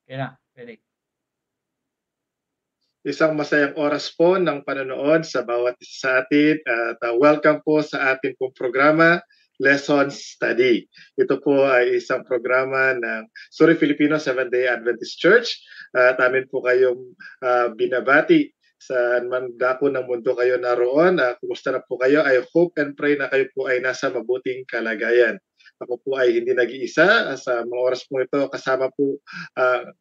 Kaya na, pwede. Isang masayang oras po ng panonood sa bawat isa sa atin at welcome po sa ating pong programa, Lessons Study. Ito po ay isang programa ng Suri Filipino Seventh-day Adventist Church at amin po kayong binabati sa man dako ng mundo kayo naroon. Kumusta na po kayo? I hope and pray na kayo po ay nasa mabuting kalagayan. Ako po ay hindi nag-iisa sa mga oras po ito. Kasama po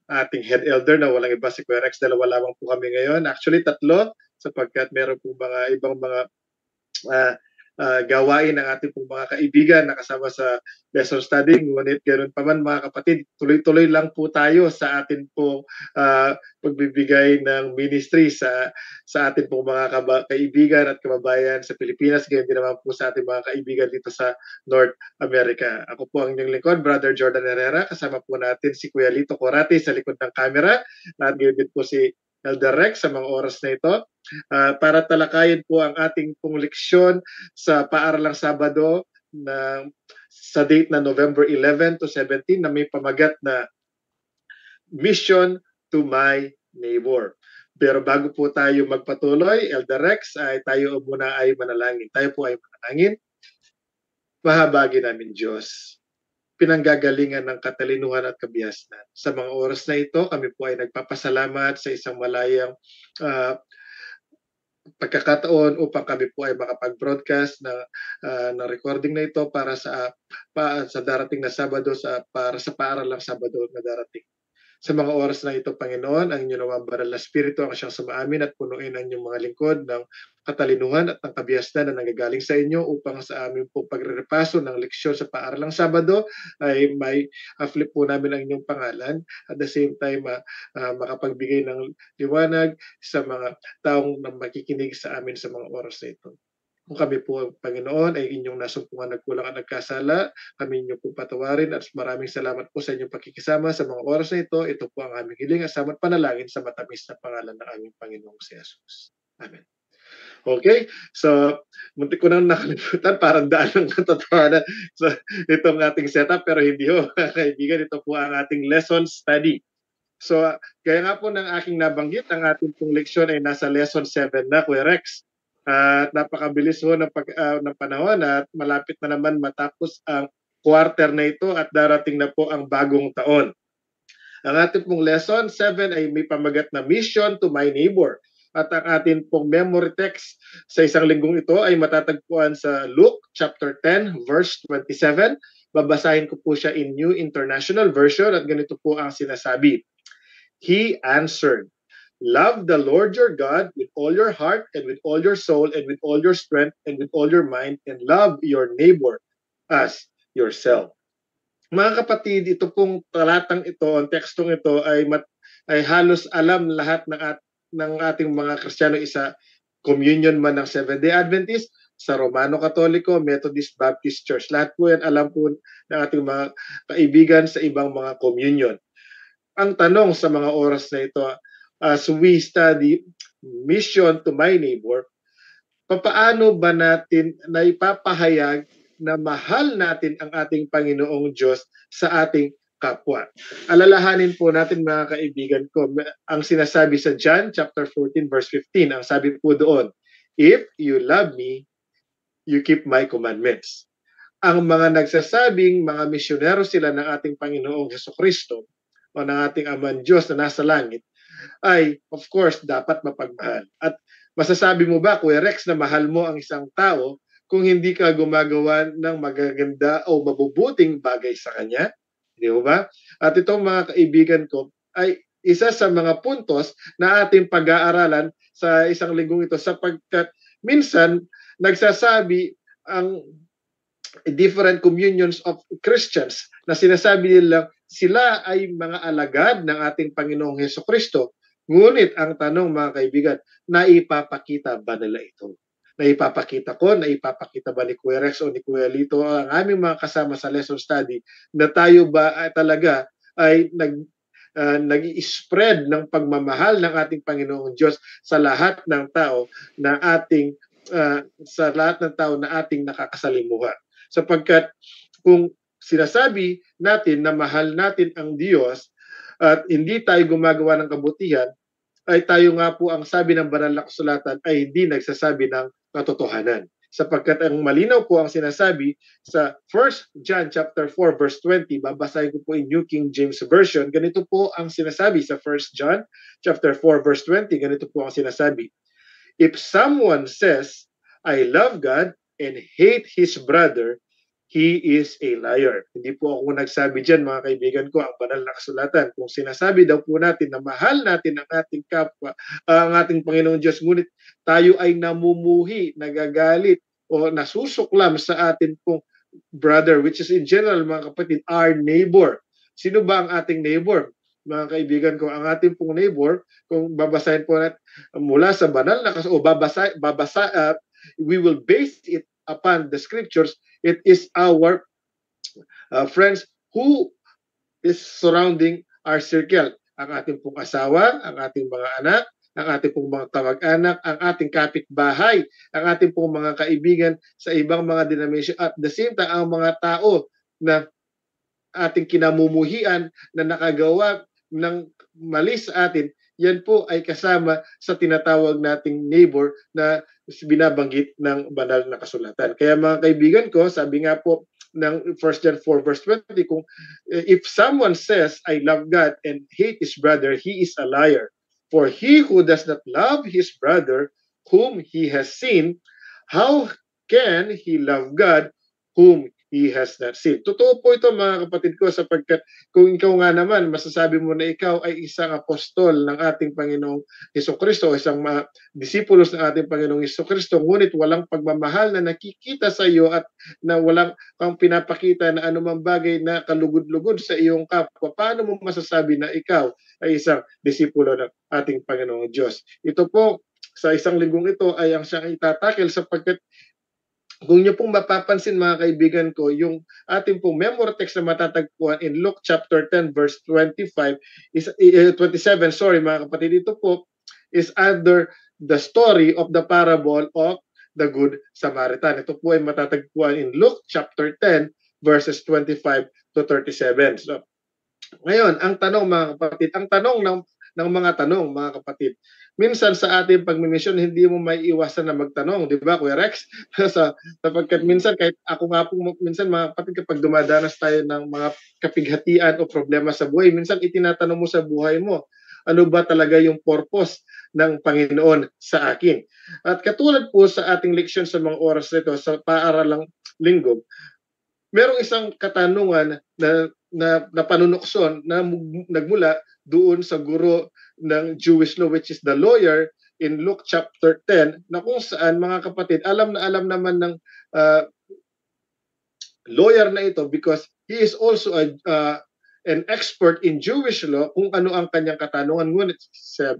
ating head elder na walang iba si Kuya Rex. Dalawa lamang po kami ngayon. Actually, tatlo sapagkat meron po mga ibang mga uh, gawain ng ating pong mga kaibigan na kasama sa lesson study. Ngunit ganoon pa man mga kapatid, tuloy-tuloy lang po tayo sa atin pong pagbibigay ng ministry sa ating pong mga kaibigan at kababayan sa Pilipinas. Ganyan din naman po sa ating mga kaibigan dito sa North America. Ako po ang inyong lingkod, Brother Jordan Herrera. Kasama po natin si Kuya Lito Corati sa likod ng camera. At ganyan din po si Elder Rex sa mga oras na ito. Para talakayin po ang ating pong leksyon sa Paaralang Sabado na sa date na November 11 to 17 na may pamagat na Mission to My Neighbor. Pero bago po tayo magpatuloy, Elder Rex, ay tayo muna ay manalangin. Tayo po ay manalangin. Mahabagi namin Diyos, pinanggagalingan ng katalinuhan at kabihasnan. Sa mga oras na ito, kami po ay nagpapasalamat sa isang malayang pagkakataon upang kami po ay makapag-broadcast na recording na ito para sa darating na Sabado para sa paaralang Sabado na darating. Sa mga oras na ito, Panginoon, ang inyong nawang banal na Espiritu ang siyang sumaamin at punuin ang inyong mga lingkod ng katalinuhan at ng kabihasnan na nanggagaling sa inyo upang sa aming po pagrerepaso ng leksyon sa paaralang Sabado ay may flip po namin ang inyong pangalan at the same time makapagbigay ng liwanag sa mga taong na makikinig sa amin sa mga oras na ito. Kung kami po, Panginoon, ay inyong nasumpungan nagkulang at nagkasala, kami inyong po patawarin at maraming salamat po sa inyong pakikisama sa mga oras na ito. Ito po ang aming hiling, asamat panalangin sa matamis na pangalan ng aming Panginoong si Jesus. Amen. Okay, so muntik ko nang nakalimutan, parang daan ng katotohanan sa itong ating setup, pero hindi ho, kaibigan, ito po ang ating lesson study. So, kaya nga po ng aking nabanggit, ang ating pong leksyon ay nasa lesson 7 na, Kuya Rex. At napakabilis ho ng panahon at malapit na naman matapos ang quarter na ito at darating na po ang bagong taon. Ang ating pong lesson 7 ay may pamagat na Mission to My Neighbor. At ang ating pong memory text sa isang linggong ito ay matatagpuan sa Luke chapter 10 verse 27. Babasahin ko po siya in New International Version at ganito po ang sinasabi. He answered, "Love the Lord your God with all your heart and with all your soul and with all your strength and with all your mind, and love your neighbor as yourself." Mga kapatid, ito pong talatang ito, ang tekstong ito ay halos alam lahat ng ating mga Kristiyano, isa communion man ng Seventh-day Adventist, sa Romano Katoliko, Methodist, Baptist Church. Lahat po yan alam po ng ating mga kaibigan sa ibang mga communion. Ang tanong sa mga oras na ito, as we study Mission to My Neighbor, papaano ba natin naipapahayag na mahal natin ang ating Panginoong Diyos sa ating kapwa? Alalahanin po natin mga kaibigan ko, ang sinasabi sa John chapter 14 verse 15, ang sabi po doon, "If you love me, you keep my commandments." Ang mga nagsasabing mga misyonero sila ng ating Panginoong Hesukristo o ng ating Amang Diyos na nasa langit ay of course dapat mapagmahal. At masasabi mo ba, Kuya Rex, na mahal mo ang isang tao kung hindi ka gumagawa ng magaganda o mabubuting bagay sa kanya? Di ba? At itong mga kaibigan ko ay isa sa mga puntos na ating pag-aaralan sa isang linggong ito sapagkat minsan nagsasabi ang different communions of Christians na sinasabi nila sila ay mga alagad ng ating Panginoong Hesukristo. Ngunit ang tanong mga kaibigan, naipapakita ba nila ito? Naipapakita ko, naipapakita ba ni Kuya Rex o ni Kuya Lito ang aming mga kasama sa lesson study na tayo ba talaga ay nag-i-spread ng pagmamahal ng ating Panginoong Diyos sa lahat ng tao na ating nakakasalimuha. Sapagkat kung sinasabi natin na mahal natin ang Diyos, at hindi tayo gumagawa ng kabutihan, ay tayo nga po ang sabi ng banal na kasulatan ay hindi nagsasabi ng katotohanan. Sapagkat ang malinaw po ang sinasabi sa 1 John chapter 4 verse 20, babasahin ko po in New King James Version, ganito po ang sinasabi sa 1 John chapter 4 verse 20, ganito po ang sinasabi. If someone says, I love God and hate his brother, he is a liar. Hindi po ako nagsabi dyan, mga kaibigan ko, ang banal na kasulatan. Kung sinasabi daw po natin na mahal natin ang ating kapwa, ang ating Panginoong Diyos, ngunit tayo ay namumuhi, nagagalit, o nasusuklam sa atin pong brother, which is in general, mga kapatid, our neighbor. Sino ba ang ating neighbor? Mga kaibigan ko, ang ating pong neighbor, kung babasahin po natin mula sa banal na kasulatan, we will base it upon the scriptures. It is our friends who is surrounding our circle. Ang ating pong asawa, ang ating mga anak, ang ating pong mga kamag-anak, ang ating kapitbahay, ang ating pong mga kaibigan sa ibang mga denomination. At the same time, ang mga tao na ating kinamumuhian na nakagawa ng mali sa atin, yan po ay kasama sa tinatawag nating neighbor na binabanggit ng banal na kasulatan. Kaya mga kaibigan ko, sabi nga po ng 1 John 4 verse 20, kung if someone says, I love God and hate his brother, he is a liar. For he who does not love his brother whom he has seen, how can he love God whom he has not seen? Totoo po ito mga kapatid ko, sapagkat kung ikaw nga naman, masasabi mo na ikaw ay isang apostol ng ating Panginoong Hesukristo, isang disipulos ng ating Panginoong Hesukristo, ngunit walang pagmamahal na nakikita sa iyo at na walang kang pinapakita na anumang bagay na kalugod-lugod sa iyong kapwa, paano mo masasabi na ikaw ay isang disipulo ng ating Panginoong Diyos? Ito po, sa isang linggong ito ay ang siyang itatakil, sapagkat kung niyo pong mapapansin mga kaibigan ko, yung ating pong memory text na matatagpuan in Luke chapter 10 verse 25 is 27, sorry mga kapatid, ito po is under the story of the parable of the Good Samaritan. Ito po ay matatagpuan in Luke chapter 10 verses 25 to 37. So, ngayon, ang tanong mga kapatid, ang tanong ng mga tanong mga kapatid, minsan sa ating pagmimisyon, hindi mo may iwasan na magtanong, di ba, Kuya Rex? Sapagkat minsan, kahit ako nga po, minsan mga kapatid, kapag dumadanas tayo ng mga kapighatian o problema sa buhay, minsan itinatanong mo sa buhay mo, ano ba talaga yung purpose ng Panginoon sa akin? At katulad po sa ating leksyon sa mga oras nito, sa paaralang linggo, merong isang katanungan na panunukson na nagmula doon sa guro ng Jewish law, which is the lawyer in Luke chapter 10, na kung saan mga kapatid, alam na alam naman ng lawyer na ito, because he is also an expert in Jewish law, kung ano ang kanyang katanungan. Ngunit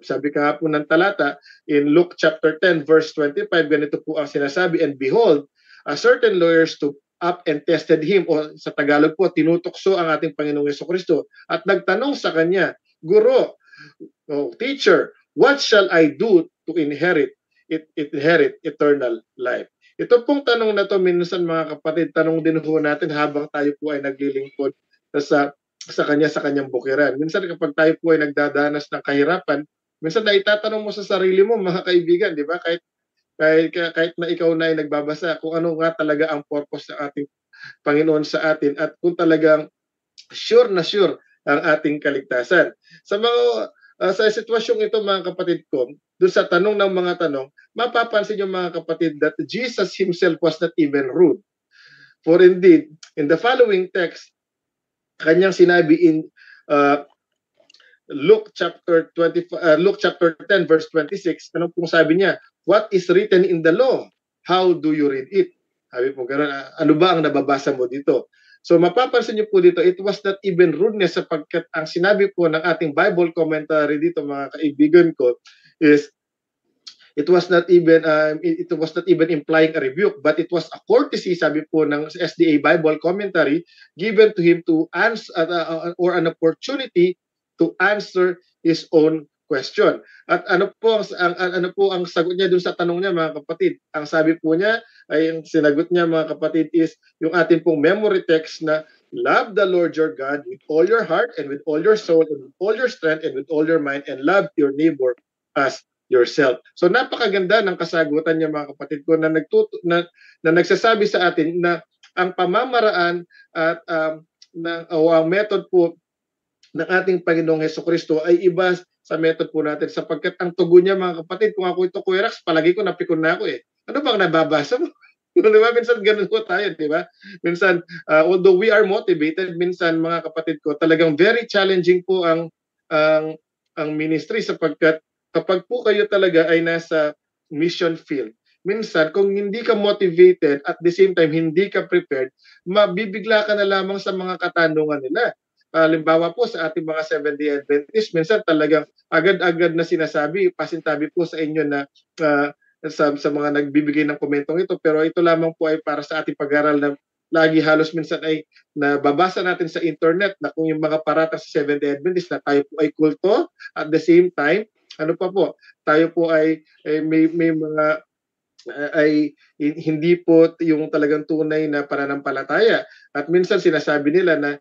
sabi ka po ng talata in Luke chapter 10 verse 25, ganito po ang sinasabi, and behold, a certain lawyer stood up and tested him, o sa Tagalog po, tinutokso ang ating Panginoong Hesukristo at nagtanong sa kanya, Guro, teacher, what shall I do to inherit eternal life? Ito pong tanong na to, minsan mga kapatid, tanong din ho natin habang tayo po ay naglilingkod sa kanyang bukiran. Minsan kapag tayo po ay nagdadanas ng kahirapan, minsan na itatanong mo sa sarili mo, mga kaibigan, di ba? Kahit na ikaw na ay nagbabasa, kung ano nga talaga ang purpose ng ating Panginoon sa atin, at kung talagang sure na sure ang ating kaligtasan. Sa sitwasyong ito mga kapatid ko, doon sa tanong ng mga tanong, mapapansin yung mga kapatid that Jesus himself was not even rude. For indeed, in the following text, kanyang sinabi in Luke chapter 10 verse 26, ano pong sabi niya? What is written in the law? How do you read it? Sabi po gano'n, ano ba ang nababasa mo dito? So mapapansin niyo po dito, it was not even rudeness, sapagkat ang sinabi po ng ating Bible commentary dito mga kaibigan ko is it was not even implying a rebuke, but it was a courtesy, sabi po ng SDA Bible commentary, given to him to answer or an opportunity to answer his own question. At ano po ang sagot niya dun sa tanong niya mga kapatid? Ang sabi po niya ay ang sinagot niya mga kapatid is yung ating pong memory text na Love the Lord your God with all your heart and with all your soul and with all your strength and with all your mind, and love your neighbor as yourself. So napakaganda ng kasagutan niya, mga kapatid ko, na na nagsasabi sa atin na ang pamamaraan at o ang method po ng ating Panginoong Hesukristo ay iba sa method po natin, sapagkat ang tugon niya, mga kapatid, kung ako ito, Kuya Rax, palagi ko napikon na ako eh. Ano bang nababasa mo? Di ba? Minsan ganun po tayo, di ba? Minsan, although we are motivated, minsan, mga kapatid ko, talagang very challenging po ang, ang ministry, sapagkat kapag po kayo talaga ay nasa mission field, minsan, kung hindi ka motivated at the same time hindi ka prepared, mabibigla ka na lamang sa mga katanungan nila. Halimbawa po sa ating mga Seventh-day Adventist, minsan talagang agad-agad na sinasabi, pasintabi po sa inyo na sa mga nagbibigay ng komentong ito, pero ito lamang po ay para sa ating pag-aaral na lagi halos minsan ay nababasa natin sa internet na kung yung mga paratang sa Seventh-day Adventist na tayo po ay kulto, at the same time, ano pa po, tayo po ay may mga ay hindi po yung talagang tunay na pananampalataya. At minsan sinasabi nila na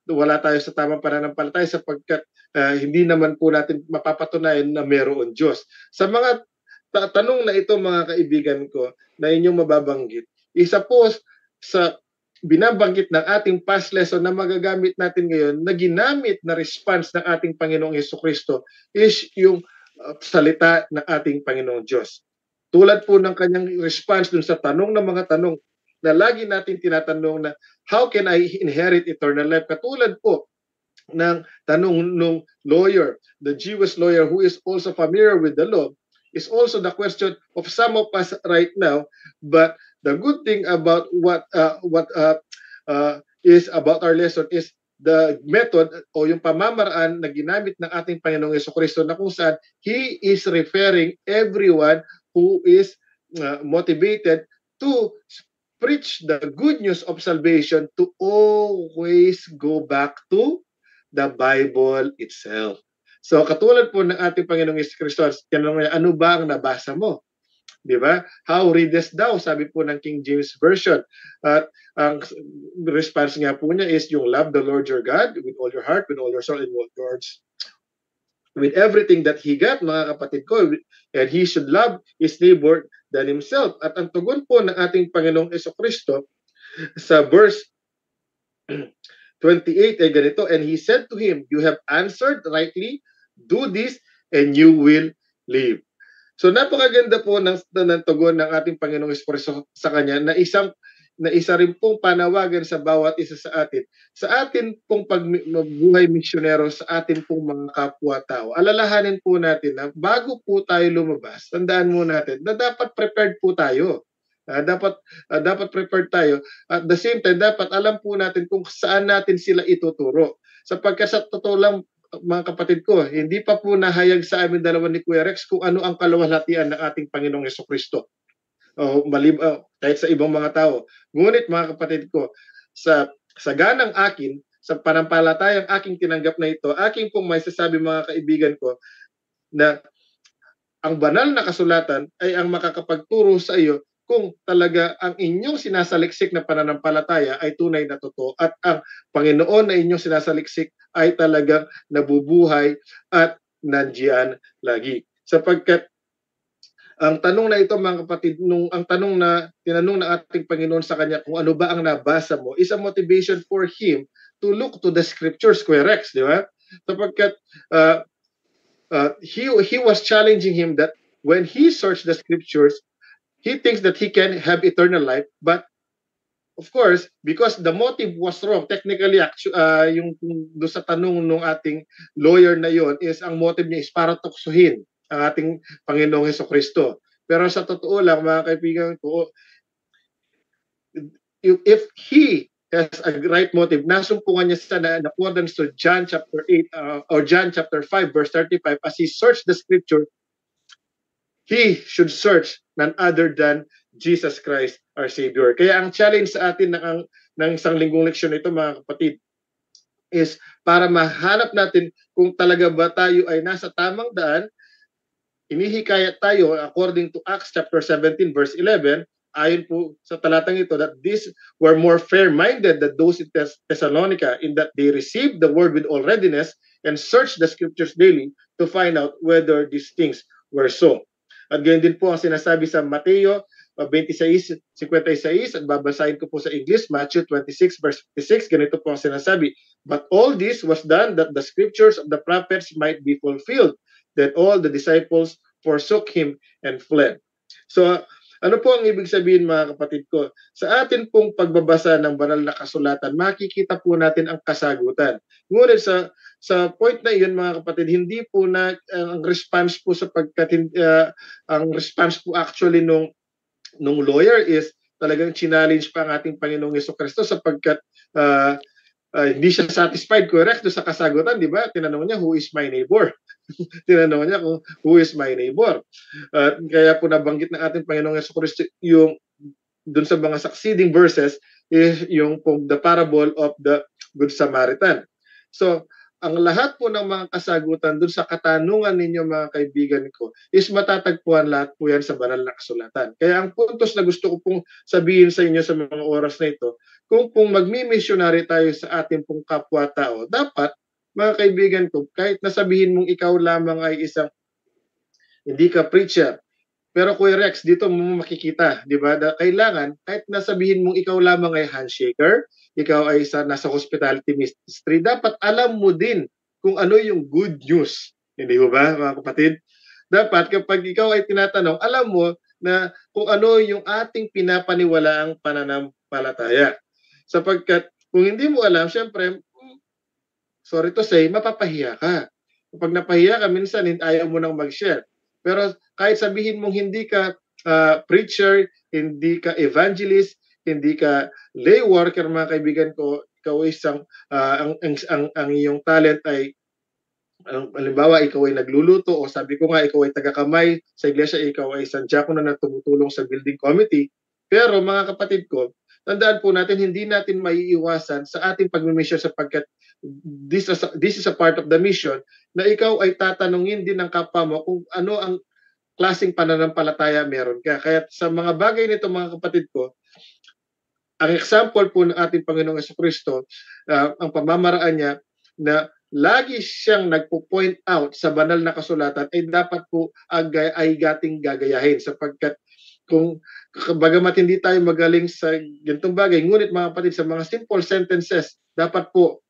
wala tayo sa tamang pananampalataya sapagkat hindi naman po natin mapapatunayan na mayroon Diyos. Sa mga tanong na ito, mga kaibigan ko, na inyong mababanggit, isa po sa binabanggit ng ating past lesson na magagamit natin ngayon, na ginamit na response ng ating Panginoong Hesukristo is yung salita ng ating Panginoong Diyos. Tulad po ng kanyang response dun sa tanong ng mga tanong na lagi natin tinatanong na, how can I inherit eternal life? Katulad po ng tanong ng lawyer, the Jewish lawyer who is also familiar with the law, is also the question of some of us right now. But the good thing about what is about our lesson is the method o yung pamamaraan na ginamit ng ating Panginoong Hesukristo, na kung saan He is referring everyone who is motivated to preach the good news of salvation to always go back to the Bible itself. So katulad po ng ating Panginoong Hesukristo, tinanong niya, ano ba ang nabasa mo? Di ba? How readest thou? Sabi po ng King James Version. At ang response nga po niya is yung love the Lord your God with all your heart, with all your soul, and with everything that he got, mga kapatid ko, and he should love his neighbor than himself. At ang tugon po ng ating Panginoong Hesukristo sa verse 28 ay ganito, and he said to him, you have answered rightly, do this and you will live. So napakaganda po ng tugon ng ating Panginoong Hesukristo sa kanya, na isa rin pong panawagan sa bawat isa sa atin. Sa atin pong pagbuhay misyonero, sa atin pong mga kapwa-tao, alalahanin po natin na bago po tayo lumabas, tandaan mo natin na dapat prepared po tayo. Dapat prepared tayo. At the same time, dapat alam po natin kung saan natin sila ituturo. Sapagkat sa totoo lang, mga kapatid ko, hindi pa po nahayag sa amin dalawa ni Kuya Rex kung ano ang kaluwalhatian ng ating Panginoong Hesukristo. Kahit sa ibang mga tao. Ngunit, mga kapatid ko, sa ganang akin, sa panampalatayang aking tinanggap na ito, aking pong may sasabi, mga kaibigan ko, na ang banal na kasulatan ay ang makakapagturo sa iyo kung talaga ang inyong sinasaliksik na pananampalataya ay tunay na totoo, at ang Panginoon na inyong sinasaliksik ay talagang nabubuhay at nandiyan lagi. Sapagkat ang tanong na ito, mga kapatid, ang tanong na tinanong ng ating Panginoon sa kanya kung ano ba ang nabasa mo, is a motivation for him to look to the scriptures, Kuya Rex, di ba? Sapagkat he was challenging him that when he searched the scriptures, he thinks that he can have eternal life, but of course, because the motive was wrong, technically, yung do sa tanong ng ating lawyer na yon, is ang motive niya is para tuksuhin ang ating Panginoong Hesukristo. Pero sa totoo lang, mga kaibigan ko, if he has a right motive, nasumpungan niya sa in accordance to John chapter 8 or John chapter 5 verse 35, as he searched the scripture, he should search none other than Jesus Christ, our Savior. Kaya ang challenge sa atin ng isang linggong leksyon ito, mga kapatid, is para mahanap natin kung talaga ba tayo ay nasa tamang daan. Inihikayat tayo according to Acts chapter 17 verse 11, ayon po sa talatang ito, that these were more fair-minded than those in Thessalonica, in that they received the word with all readiness and searched the scriptures daily to find out whether these things were so. At ganyan din po ang sinasabi sa Mateo 26:56, at babasahin ko po sa English, Matthew 26 verse 56, ganito po ang sinasabi, "But all this was done that the scriptures of the prophets might be fulfilled. Then all the disciples forsook him and fled." So, ano po ang ibig sabihin, mga kapatid ko? Sa atin pong pagbabasa ng banal na kasulatan, makikita po natin ang kasagutan. Ngunit sa point na iyon, mga kapatid, hindi po na ang response po sapagkat ang response po actually nung lawyer is talagang challenge pa ang ating Panginoong Jesucristo sapagkat hindi siya satisfied, correct, do sa kasagutan, di ba? Tinanong niya, who is my neighbor? Tinanong niya kung who is my neighbor. Kaya po nabanggit ng ating Panginoong Jesucristo yung dun sa mga succeeding verses is yung the parable of the Good Samaritan. So, ang lahat po ng mga kasagutan dun sa katanungan ninyo, mga kaibigan ko, is matatagpuan lahat po yan sa banal na kasulatan. Kaya ang puntos na gusto ko pong sabihin sa inyo sa mga oras na ito, kung magmi-missionary tayo sa ating pong kapwa-tao, dapat, mga kaibigan ko, kahit nasabihin mong ikaw lamang ay isang hindi ka preacher, pero Kuya Rex, dito mo makikita, di ba? Kailangan, kahit nasabihin mong ikaw lamang ay handshaker, ikaw ay nasa hospitality ministry, dapat alam mo din kung ano yung good news. Hindi ba, mga kapatid? Dapat kapag ikaw ay tinatanong, alam mo na kung ano yung ating pinapaniwalaang pananampalataya. Sapagkat kung hindi mo alam, syempre, sorry to say, mapapahiya ka. Kapag napahiya ka, minsan ayaw mo nang mag-share. Pero kahit sabihin mong hindi ka preacher, hindi ka evangelist, hindi ka lay worker, mga kaibigan ko, ikaw isang ang iyong talent ay halimbawa ikaw ay nagluluto, o sabi ko nga ikaw ay taga-kamay sa iglesia, ikaw ay isang diakono na tumutulong sa building committee. Pero mga kapatid ko, tandaan po natin, hindi natin maiiwasan sa ating pagmimisyon sapagkat this is a part of the mission na ikaw ay tatanungin din ng kapwa mo kung ano ang klaseng pananampalataya meron ka. Kaya sa mga bagay nito, mga kapatid ko, ang example po ng ating Panginoong Jesucristo, ang pamamaraan niya na lagi siyang nagpo-point out sa banal na kasulatan ay dapat po ay gating gagayahin sapagkat kung bagamat hindi tayo magaling sa ganitong bagay, ngunit mga kapatid, sa mga simple sentences, dapat po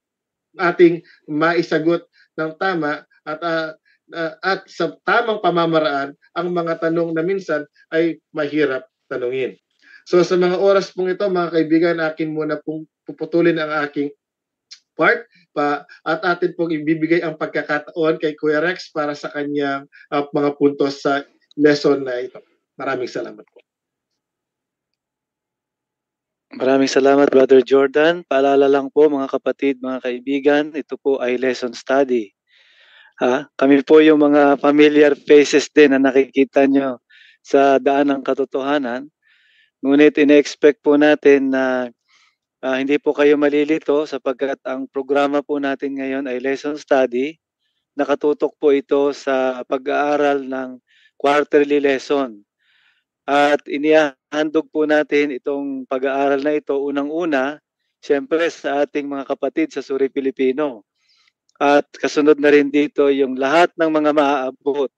ating maisagot ng tama at sa tamang pamamaraan ang mga tanong na minsan ay mahirap tanungin. So sa mga oras pong ito, mga kaibigan, akin muna pong puputulin ang aking part at atin pong ibibigay ang pagkakataon kay Kuya Rex para sa kanyang mga puntos sa lesson na ito. Maraming salamat po. Maraming salamat, Brother Jordan. Paalala lang po, mga kapatid, mga kaibigan, ito po ay lesson study. Kami po yung mga familiar faces din na nakikita nyo sa daan ng katotohanan. Ngunit ine-expect po natin na hindi po kayo malilito sapagkat ang programa po natin ngayon ay lesson study. Nakatutok po ito sa pag-aaral ng quarterly lesson. At inihahandog po natin itong pag-aaral na ito unang-una, siyempre sa ating mga kapatid sa Suri Pilipino. At kasunod na rin dito yung lahat ng mga maaabot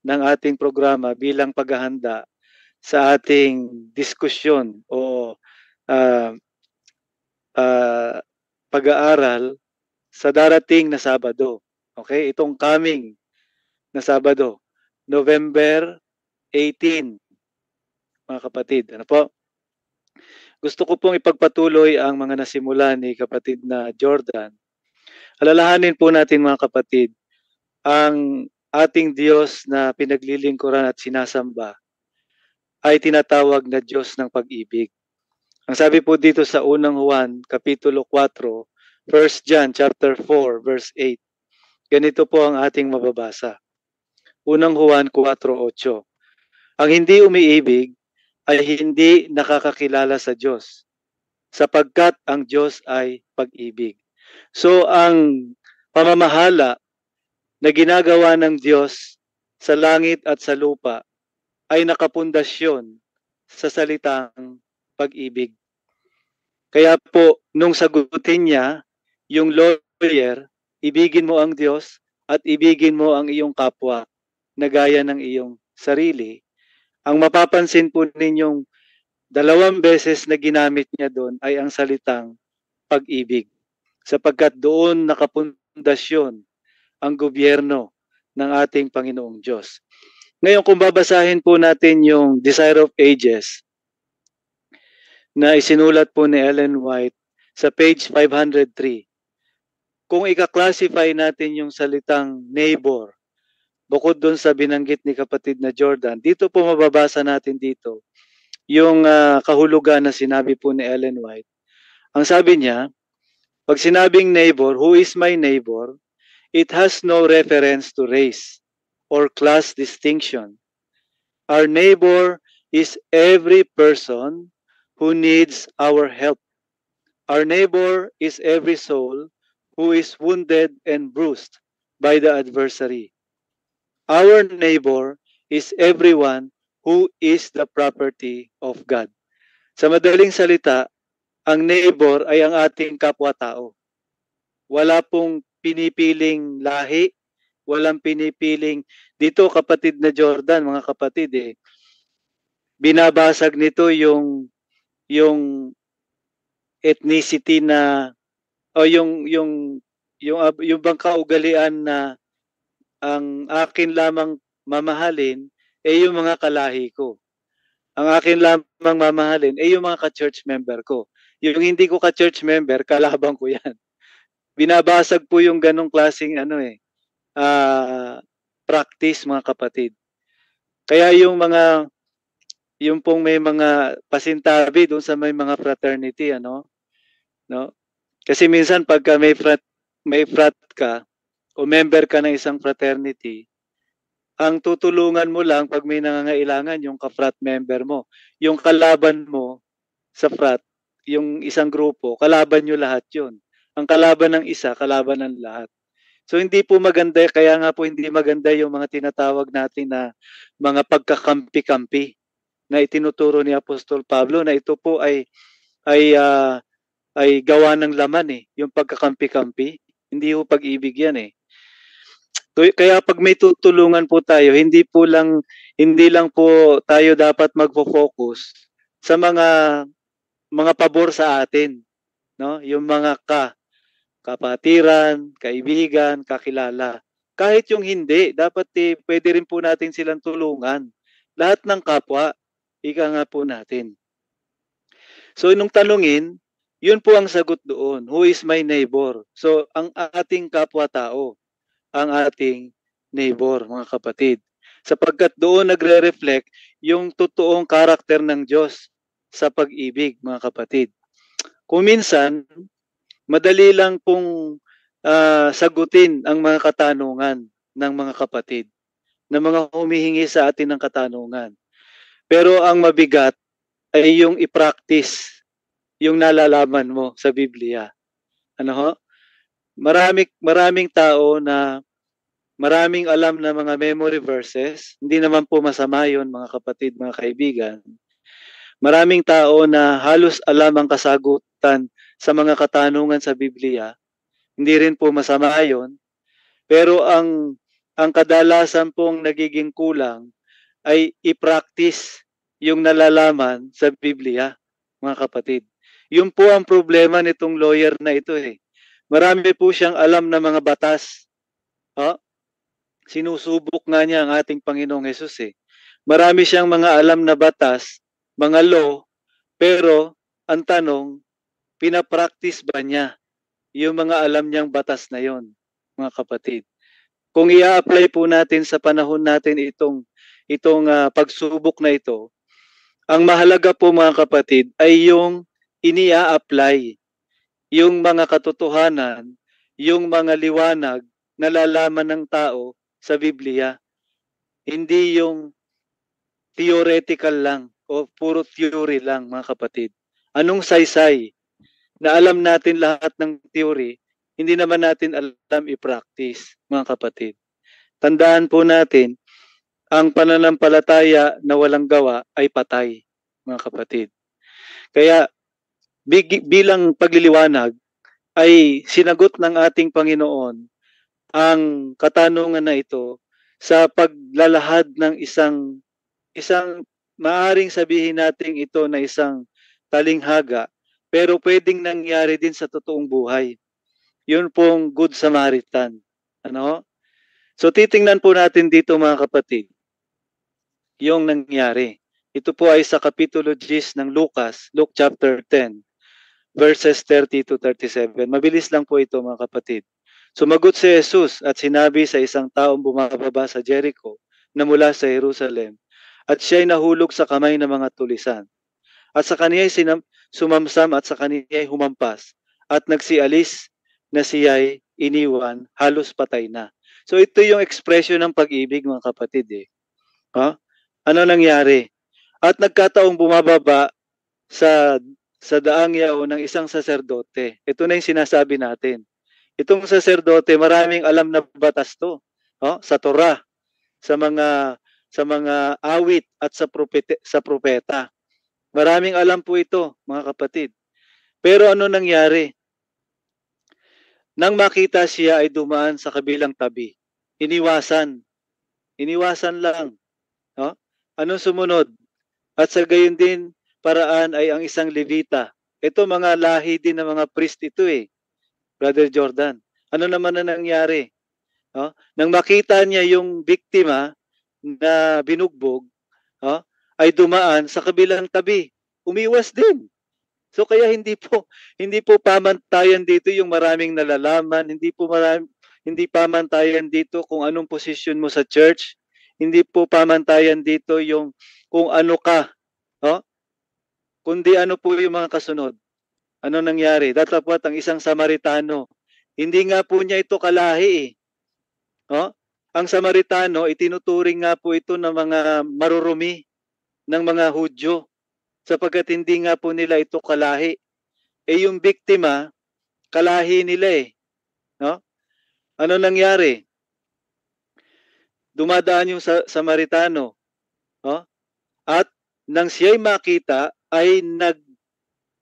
ng ating programa bilang paghahanda sa ating diskusyon o pag-aaral sa darating na Sabado. Okay? Itong coming na Sabado, November 18, mga kapatid. Ano po? Gusto ko pong ipagpatuloy ang mga nasimula ni kapatid na Jordan. Alalahanin po natin, mga kapatid, ang ating Diyos na pinaglilingkuran at sinasamba ay tinatawag na Diyos ng pag-ibig. Ang sabi po dito sa unang Juan, Kapitulo 4, 1 John chapter 4, verse 8. Ganito po ang ating mababasa. Unang Juan 4:8. Ang hindi umiibig ay hindi nakakakilala sa Diyos, sapagkat ang Diyos ay pag-ibig. So ang pamamahala na ginagawa ng Diyos sa langit at sa lupa ay nakapundasyon sa salitang pag-ibig. Kaya po, nung sagutin niya, yung lawyer, ibigin mo ang Diyos at ibigin mo ang iyong kapwa na gaya ng iyong sarili. Ang mapapansin po ninyong 2 beses na ginamit niya doon ay ang salitang pag-ibig. Sapagkat doon nakapundasyon ang gobyerno ng ating Panginoong Diyos. Ngayon, kung babasahin po natin yung Desire of Ages na isinulat po ni Ellen White sa page 503, kung ika-classify natin yung salitang neighbor, bukod doon sa binanggit ni kapatid na Jordan, dito po mababasa natin dito yung kahulugan na sinabi po ni Ellen White. Ang sabi niya, pag sinabing neighbor, who is my neighbor, it has no reference to race or class distinction. Our neighbor is every person who needs our help. Our neighbor is every soul who is wounded and bruised by the adversary. Our neighbor is everyone who is the property of God. Sa madaling salita, ang neighbor ay ang ating kapwa-tao. Wala pong pinipiling lahi, walang pinipiling, dito kapatid na Jordan, mga kapatid, binabasag nito yung ethnicity na o yung bang kaugalian na ang akin lamang mamahalin ay yung mga kalahi ko. Ang akin lamang mamahalin ay yung mga ka-church member ko. Yung hindi ko ka-church member, kalaban ko yan. Binabasag po yung ganong klaseng practice, mga kapatid. Kaya yung pong may mga pasintabi doon sa may mga fraternity, no? Kasi minsan pagka may frat ka o member ka ng isang fraternity, ang tutulungan mo lang pag may nangangailangan yung ka-frat member mo. Yung kalaban mo sa frat, yung isang grupo, kalaban nyo lahat yun. Ang kalaban ng isa, kalaban ng lahat. So hindi po maganda, kaya nga po hindi maganda yung mga tinatawag natin na mga pagkakampi-kampi na itinuturo ni Apostol Pablo, na ito po ay gawa ng laman yung pagkakampi-kampi. Hindi po pag-ibig yan Kaya pag may tutulungan po tayo, hindi lang po tayo dapat magfo-focus sa mga pabor sa atin, no? Yung mga kapatiran, kaibigan, kakilala. Kahit yung hindi, dapat pwede rin po natin silang tulungan. Lahat ng kapwa, ika nga po natin. So nung tanungin, yun po ang sagot doon. Who is my neighbor? So ang ating kapwa-tao, ang ating neighbor, mga kapatid. Sapagkat doon nagre-reflect yung totoong karakter ng Diyos sa pag-ibig, mga kapatid. Kung minsan, madali lang pong sagutin ang mga katanungan ng mga kapatid, ng mga humihingi sa atin ng katanungan. Pero ang mabigat ay yung i-practice yung nalalaman mo sa Biblia. Ano ho? Maraming tao na maraming alam na mga memory verses, hindi naman po masama yun, mga kapatid, mga kaibigan. Maraming tao na halos alam ang kasagutan sa mga katanungan sa Biblia, hindi rin po masama yun. Pero ang kadalasan pong nagiging kulang ay i-practice yung nalalaman sa Biblia, mga kapatid. Yun po ang problema nitong lawyer na ito Marami po siyang alam na mga batas. Sinusubok nga niya ang ating Panginoong Hesus Marami siyang mga alam na batas, mga law, pero ang tanong, pinapractice ba niya yung mga alam niyang batas na yon, mga kapatid? Kung i-apply po natin sa panahon natin itong pagsubok na ito, ang mahalaga po, mga kapatid, ay yung ini-apply yung mga katotohanan, yung mga liwanag na nalalaman ng tao sa Biblia. Hindi yung theoretical lang o puro theory lang, mga kapatid. Anong saysay na alam natin lahat ng theory, hindi naman natin alam i-practice, mga kapatid. Tandaan po natin, ang pananampalataya na walang gawa ay patay. mga kapatid. Kaya bilang pagliliwanag ay sinagot ng ating Panginoon ang katanungan na ito sa paglalahad ng isang maaring sabihin natin ito na isang talinghaga, pero pwedeng nangyari din sa totoong buhay. Yun pong Good Samaritan. Ano? So titingnan po natin dito mga kapatid, yung nangyari. Ito po ay sa Kapitulo 10 ng Lucas, Luke chapter 10, verses 30 to 37. Mabilis lang po ito mga kapatid. Sumagot si Jesus at sinabi sa isang taong bumababa sa Jericho na mula sa Jerusalem, at siya'y nahulog sa kamay ng mga tulisan. At sa kaniya'y sumamsam at sa kaniya'y humampas, at nagsialis na siya'y iniwan, halos patay na. So ito yung ekspresyon ng pag-ibig mga kapatid eh. Huh? Ano nangyari? At nagkataong bumababa sa daang yao ng isang saserdote. Ito na yung sinasabi natin. Itong saserdote, maraming alam na batas to. Sa Torah, sa mga awit at sa propeta. Maraming alam po ito, mga kapatid. Pero ano nangyari? Nang makita siya ay dumaan sa kabilang tabi. Iniwasan lang. Anong sumunod? At sa gayon din, paraan ay ang isang Levita. Ito mga lahi din ng mga priest ito eh, Brother Jordan. Ano naman na nangyari? Nang makita niya yung biktima na binugbog, ay dumaan sa kabilang tabi. Umiwas din. So kaya hindi po pamantayan dito yung maraming nalalaman, hindi pamantayan dito kung anong posisyon mo sa church, hindi po pamantayan dito yung kung ano ka, kundi ano po yung mga kasunod. Ano nangyari? Datapwat ang isang Samaritano, hindi nga po niya ito kalahi eh. Ang Samaritano, itinuturing nga po ito ng mga marurumi ng mga Hudyo sapagkat hindi nga po nila ito kalahi. Eh yung biktima, kalahi nila eh. Ano nangyari? Dumadaan yung Samaritano. At nang siya'y makita ay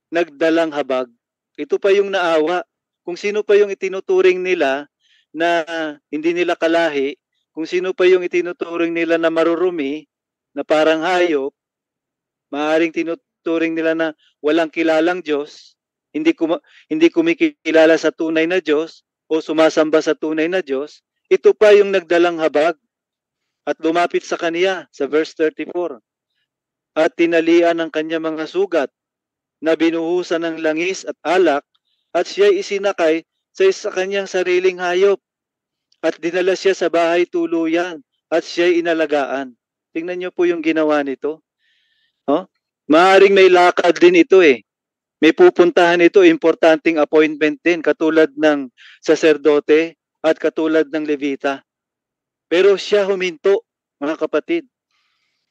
nagdalang habag. Ito pa yung naawa. Kung sino pa yung itinuturing nila na hindi nila kalahi, kung sino pa yung itinuturing nila na marurumi, na parang hayop, maaaring tinuturing nila na walang kilalang Diyos, hindi kumikilala sa tunay na Diyos o sumasamba sa tunay na Diyos, ito pa yung nagdalang habag at lumapit sa kaniya sa verse 34. At tinalian ng kanya mga sugat na binuhusan ng langis at alak at siya'y isinakay sa kanyang sariling hayop at dinala siya sa bahay tuluyan at siya'y inalagaan. Tingnan niyo po yung ginawa nito. Maaring may lakad din ito eh. May pupuntahan ito, importanteng appointment din, katulad ng saserdote at katulad ng Levita. Pero siya huminto, mga kapatid.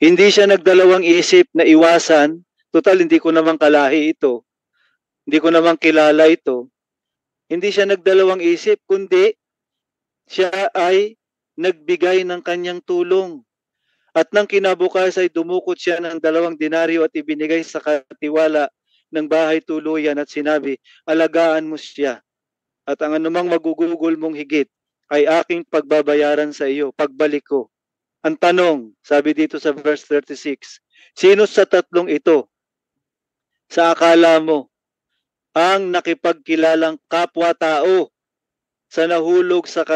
Hindi siya nagdalawang isip na iwasan, total hindi ko naman kalahi ito, hindi ko naman kilala ito. Hindi siya nagdalawang isip, kundi siya ay nagbigay ng kanyang tulong. At nang kinabukas ay dumukot siya ng 2 denaryo at ibinigay sa katiwala ng bahay tuluyan at sinabi, alagaan mo siya. At ang anumang magugugol mong higit ay aking pagbabayaran sa iyo, pagbalik ko. Ang tanong, sabi dito sa verse 36, sino sa tatlong ito, sa akala mo, ang nakipagkilalang kapwa-tao sa nahulog sa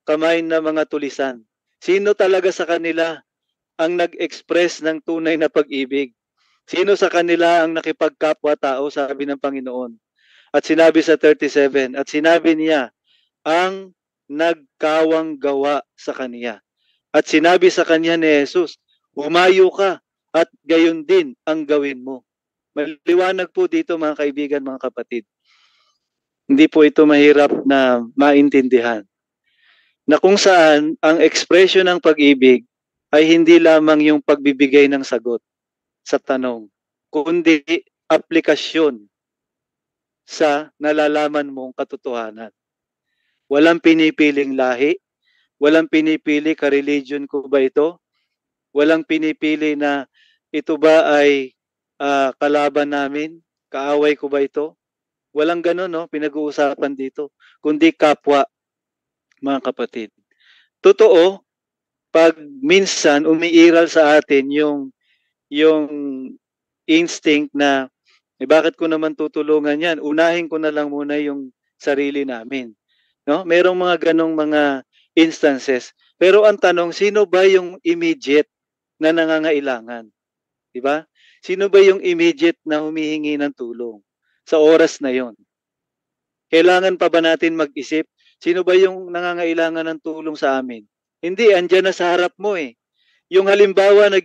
kamay ng mga tulisan? Sino talaga sa kanila ang nag-express ng tunay na pag-ibig? Sino sa kanila ang nakipagkapwa-tao, sabi ng Panginoon? At sinabi sa 37, at sinabi niya, ang nagkawang gawa sa kaniya. At sinabi sa kanya ni Jesus, humayo ka at gayon din ang gawin mo. Maliwanag po dito mga kaibigan, mga kapatid. Hindi po ito mahirap na maintindihan. Na kung saan ang ekspresyon ng pag-ibig ay hindi lamang yung pagbibigay ng sagot sa tanong, kundi aplikasyon sa nalalaman mong katotohanan. Walang pinipiling lahi, walang pinipili ka-religion ko ba ito, walang pinipili na ito ba ay kalaban namin? Kaaway ko ba ito? Walang gano'n, no? Pinag-uusapan dito. Kundi kapwa, mga kapatid. Totoo, pag minsan umiiral sa atin yung instinct na bakit ko naman tutulungan yan? Unahin ko na lang muna yung sarili namin. No? Merong mga ganong mga instances. Pero ang tanong, sino ba yung immediate na nangangailangan? Di ba? Sino ba yung immediate na humihingi ng tulong sa oras na yon? Kailangan pa ba natin mag-isip? Sino ba yung nangangailangan ng tulong sa amin? Hindi, andyan na sa harap mo eh. Yung halimbawa na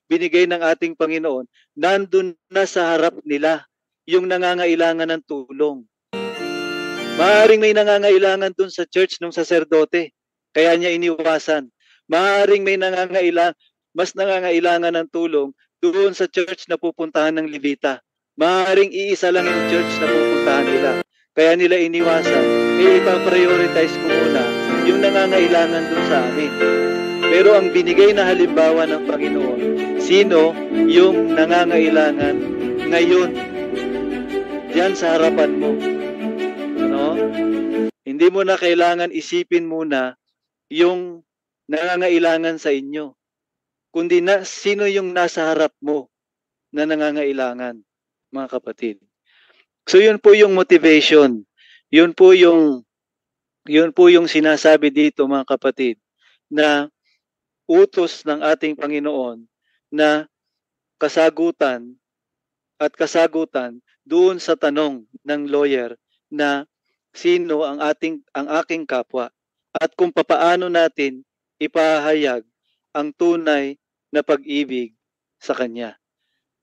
binigay ng ating Panginoon, nandun na sa harap nila yung nangangailangan ng tulong. Maaaring may nangangailangan dun sa church ng saserdote, kaya niya iniwasan. Maaaring may mas nangangailangan ng tulong doon sa church na pupuntahan ng Levita. Maaaring iisa lang yung church na pupuntahan nila, kaya nila iniwasan. Ipa-prioritize ko muna yung nangangailangan dun sa amin. Pero ang binigay na halimbawa ng Panginoon, sino yung nangangailangan ngayon? Diyan sa harapan mo. Ano? Hindi mo na kailangan isipin muna yung nangangailangan sa inyo. Kundi sino yung nasa harap mo na nangangailangan, mga kapatid. So yun po yung motivation. Yun po yung sinasabi dito, mga kapatid, na utos ng ating Panginoon na kasagutan doon sa tanong ng lawyer na sino ang aking kapwa at kung papaano natin ipahayag ang tunay na pag-ibig sa kanya.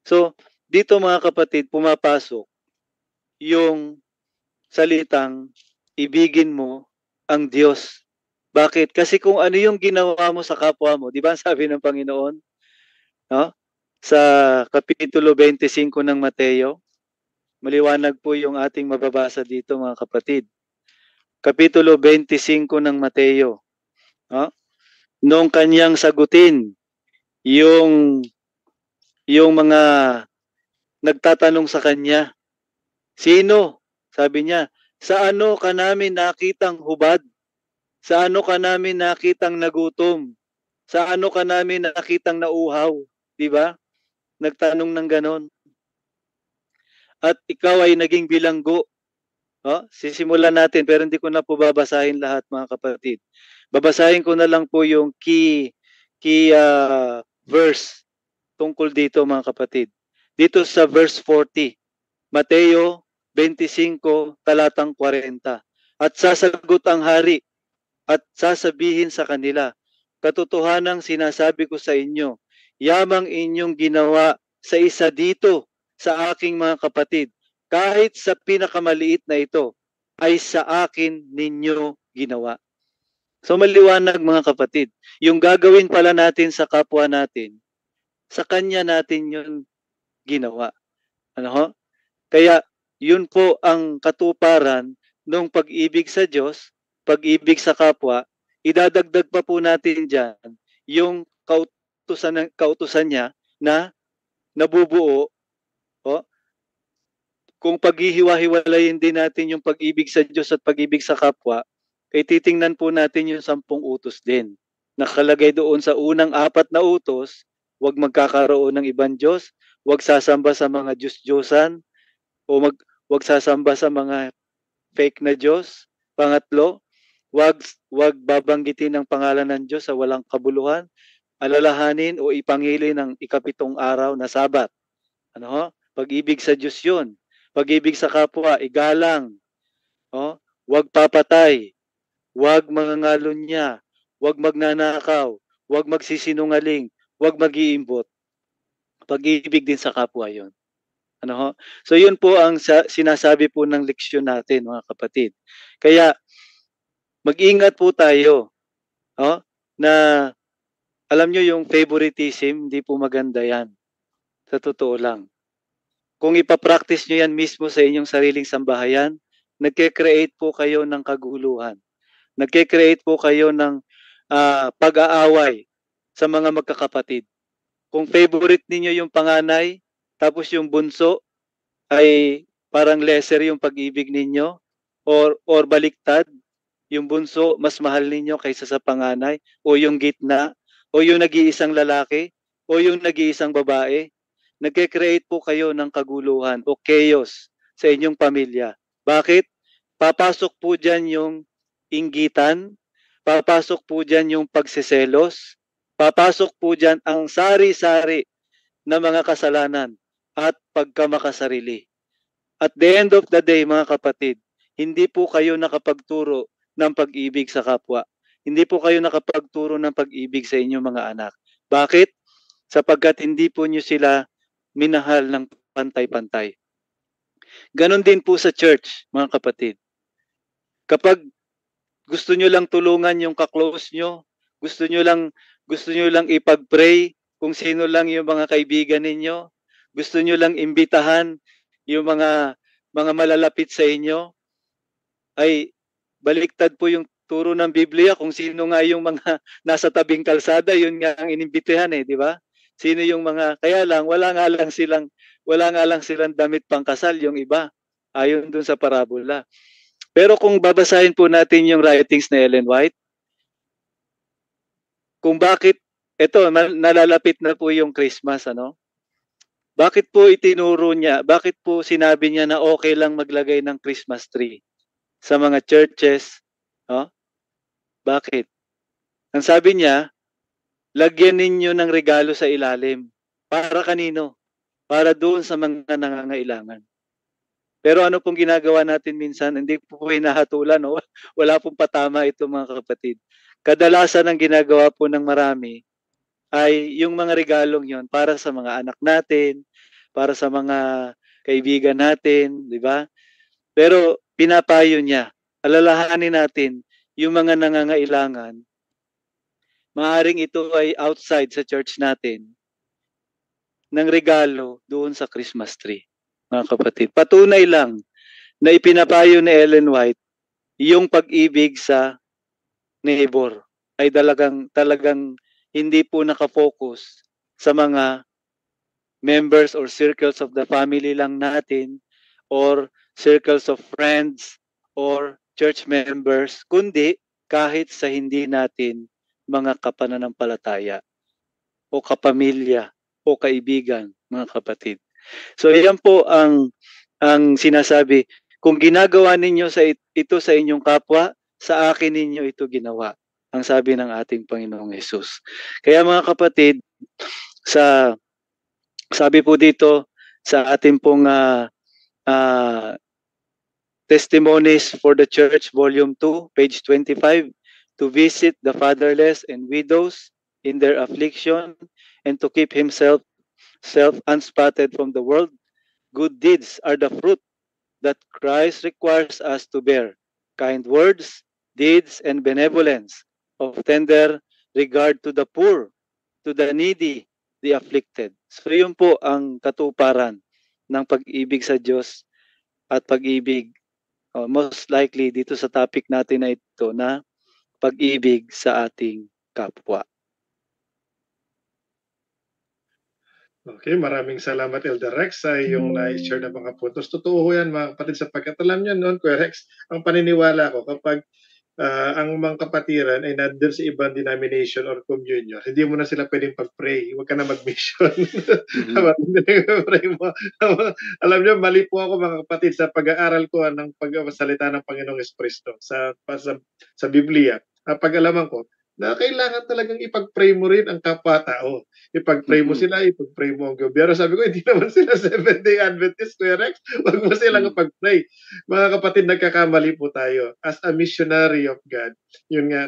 So, dito mga kapatid, pumapasok yung salitang ibigin mo ang Diyos. Bakit? Kasi kung ano yung ginawa mo sa kapwa mo, di ba sabi ng Panginoon, no? Sa Kapitulo 25 ng Mateo, maliwanag po yung ating mababasa dito, mga kapatid. Kapitulo 25 ng Mateo, no? Noong kanyang sagutin yung mga nagtatanong sa kanya, sino? Sabi niya, sa ano ka namin nakitang hubad? Sa ano ka namin nakitang nagutom? Sa ano ka namin nakitang nauhaw? Di ba? Nagtanong ng ganon. At ikaw ay naging bilanggo. Sisimulan natin pero hindi ko na po babasahin lahat, mga kapatid. Babasahin ko na lang po yung key verse tungkol dito, mga kapatid. Dito sa verse 40, Mateo 25, talatang 40. At sasagot ang hari at sasabihin sa kanila, katotohanang sinasabi ko sa inyo, yamang inyong ginawa sa isa dito sa aking mga kapatid, kahit sa pinakamaliit na ito, ay sa akin ninyo ginawa. So maliwanag, mga kapatid, yung gagawin pala natin sa kapwa natin, sa kanya natin yun ginawa. Kaya yun po ang katuparan ng pag-ibig sa Diyos, pag-ibig sa kapwa. Idadagdag pa po natin dyan yung kautusan niya na nabubuo. Kung paghihiwa-hiwalayin din natin yung pag-ibig sa Diyos at pag-ibig sa kapwa, kaya titingnan po natin yung 10 utos din. Nakalagay doon sa unang 4 na utos, huwag magkakaroon ng ibang Diyos, huwag sasamba sa mga Diyos-Diyosan, o huwag sasamba sa mga fake na Diyos. Pangatlo, huwag babanggitin ang pangalan ng Diyos sa walang kabuluhan, alalahanin o ipangili ng 7 araw na Sabat. Pag-ibig sa Diyos yun. Pag-ibig sa kapwa, igalang. Huwag papatay, huwag mangangalunya, huwag magnanakaw, huwag magsisinungaling, huwag mag-iimbot. Pag-ibig din sa kapwa yun. So yun po ang sinasabi po ng leksyon natin, mga kapatid. Kaya mag-ingat po tayo, na alam nyo yung favoritism, hindi po maganda yan. Sa totoo lang. Kung ipapractice nyo yan mismo sa inyong sariling sambahayan, nagke-create po kayo ng kaguluhan. Nagke-create po kayo ng pag-aaway sa mga magkakapatid. Kung favorite ninyo yung panganay, tapos yung bunso ay parang lesser yung pag-ibig ninyo, or baliktad, yung bunso mas mahal ninyo kaysa sa panganay, o yung gitna, o yung nag-iisang lalaki, o yung nag-iisang babae. Nagke-create po kayo ng kaguluhan o chaos sa inyong pamilya. Bakit? Papasok po dyan yung inggitan, papasok po dyan yung pagseselos, papasok po dyan ang sari-sari na mga kasalanan at pagkamakasarili. At the end of the day, mga kapatid, hindi po kayo nakapagturo ng pag-ibig sa kapwa. Hindi po kayo nakapagturo ng pag-ibig sa inyong mga anak. Bakit? Sapagkat hindi po nyo sila minahal ng pantay-pantay. Ganon din po sa church, mga kapatid. Kapag gusto nyo lang tulungan yung kaklose nyo, gusto nyo lang ipag-pray kung sino lang yung mga kaibigan ninyo, gusto nyo lang imbitahan yung mga malalapit sa inyo, ay baliktad po yung turo ng Biblia kung sino nga yung mga nasa tabing kalsada, yun nga ang inimbitahan di ba? Sino yung mga, kaya lang, wala nga lang silang damit pangkasal yung iba, ayon dun sa parabola. Pero kung babasahin po natin yung writings na Ellen White, kung bakit, nalalapit na po yung Christmas, Bakit po itinuro niya, bakit po sinabi niya na okay lang maglagay ng Christmas tree sa mga churches, Bakit? Ang sabi niya, lagyan ninyo ng regalo sa ilalim. Para kanino? Para doon sa mga nangangailangan. Pero ano pong ginagawa natin minsan? Hindi po hinahatulan, Wala pong patama ito, mga kapatid. Kadalasan ang ginagawa po ng marami ay yung mga regalong yon para sa mga anak natin, para sa mga kaibigan natin, di ba? Pero pinapayo niya, alalahanin natin yung mga nangangailangan. Maaring ito ay outside sa church natin ng regalo doon sa Christmas tree, mga kapatid. Patunay lang na ipinapayo ni Ellen White yung pag-ibig sa neighbor ay talagang hindi po nakafocus sa mga members or circles of the family lang natin or circles of friends or church members, kundi kahit sa hindi natin mga kapananampalataya o kapamilya o kaibigan, mga kapatid. So yan po ang sinasabi, kung ginagawa ninyo ito sa inyong kapwa, sa akin ninyo ito ginawa, ang sabi ng ating Panginoong Hesus. Kaya mga kapatid, sabi po dito sa ating pong Testimonies for the Church, Volume 2, page 25, to visit the fatherless and widows in their affliction and to keep himself unspotted from the world. Good deeds are the fruit that Christ requires us to bear. Kind words, deeds, and benevolence of tender regard to the poor, to the needy, the afflicted. So yun po ang katuparan ng pag-ibig sa Diyos at pag-ibig, most likely dito sa topic natin na ito, na pag-ibig sa ating kapwa. Okay, maraming salamat Elder Rex sa iyong na-share na mga puntos. Totoo yan mga kapatid, sapagkat alam niyo noon, Kuya Rex, ang paniniwala ko kapag ang mga kapatiran ay nandun sa ibang denomination or communion, hindi mo na sila pwedeng pag-pray. Huwag ka na mag-mission. Pray mo. Alam niyo, mali po ako mga kapatid sa pag-aaral ko ng pagsalita ng Panginoong Kristo sa Biblia. Pag-alaman ko, na kailangan talagang ipag-pray mo rin ang kapwa-tao. Ipag-pray mo sila, ipag-pray mo ang gobyerno. Sabi ko, hindi naman sila Seventh-day Adventist, Kuya Rex. Huwag mo silang ipag-pray. Mga kapatid, nagkakamali po tayo. As a missionary of God, yun nga,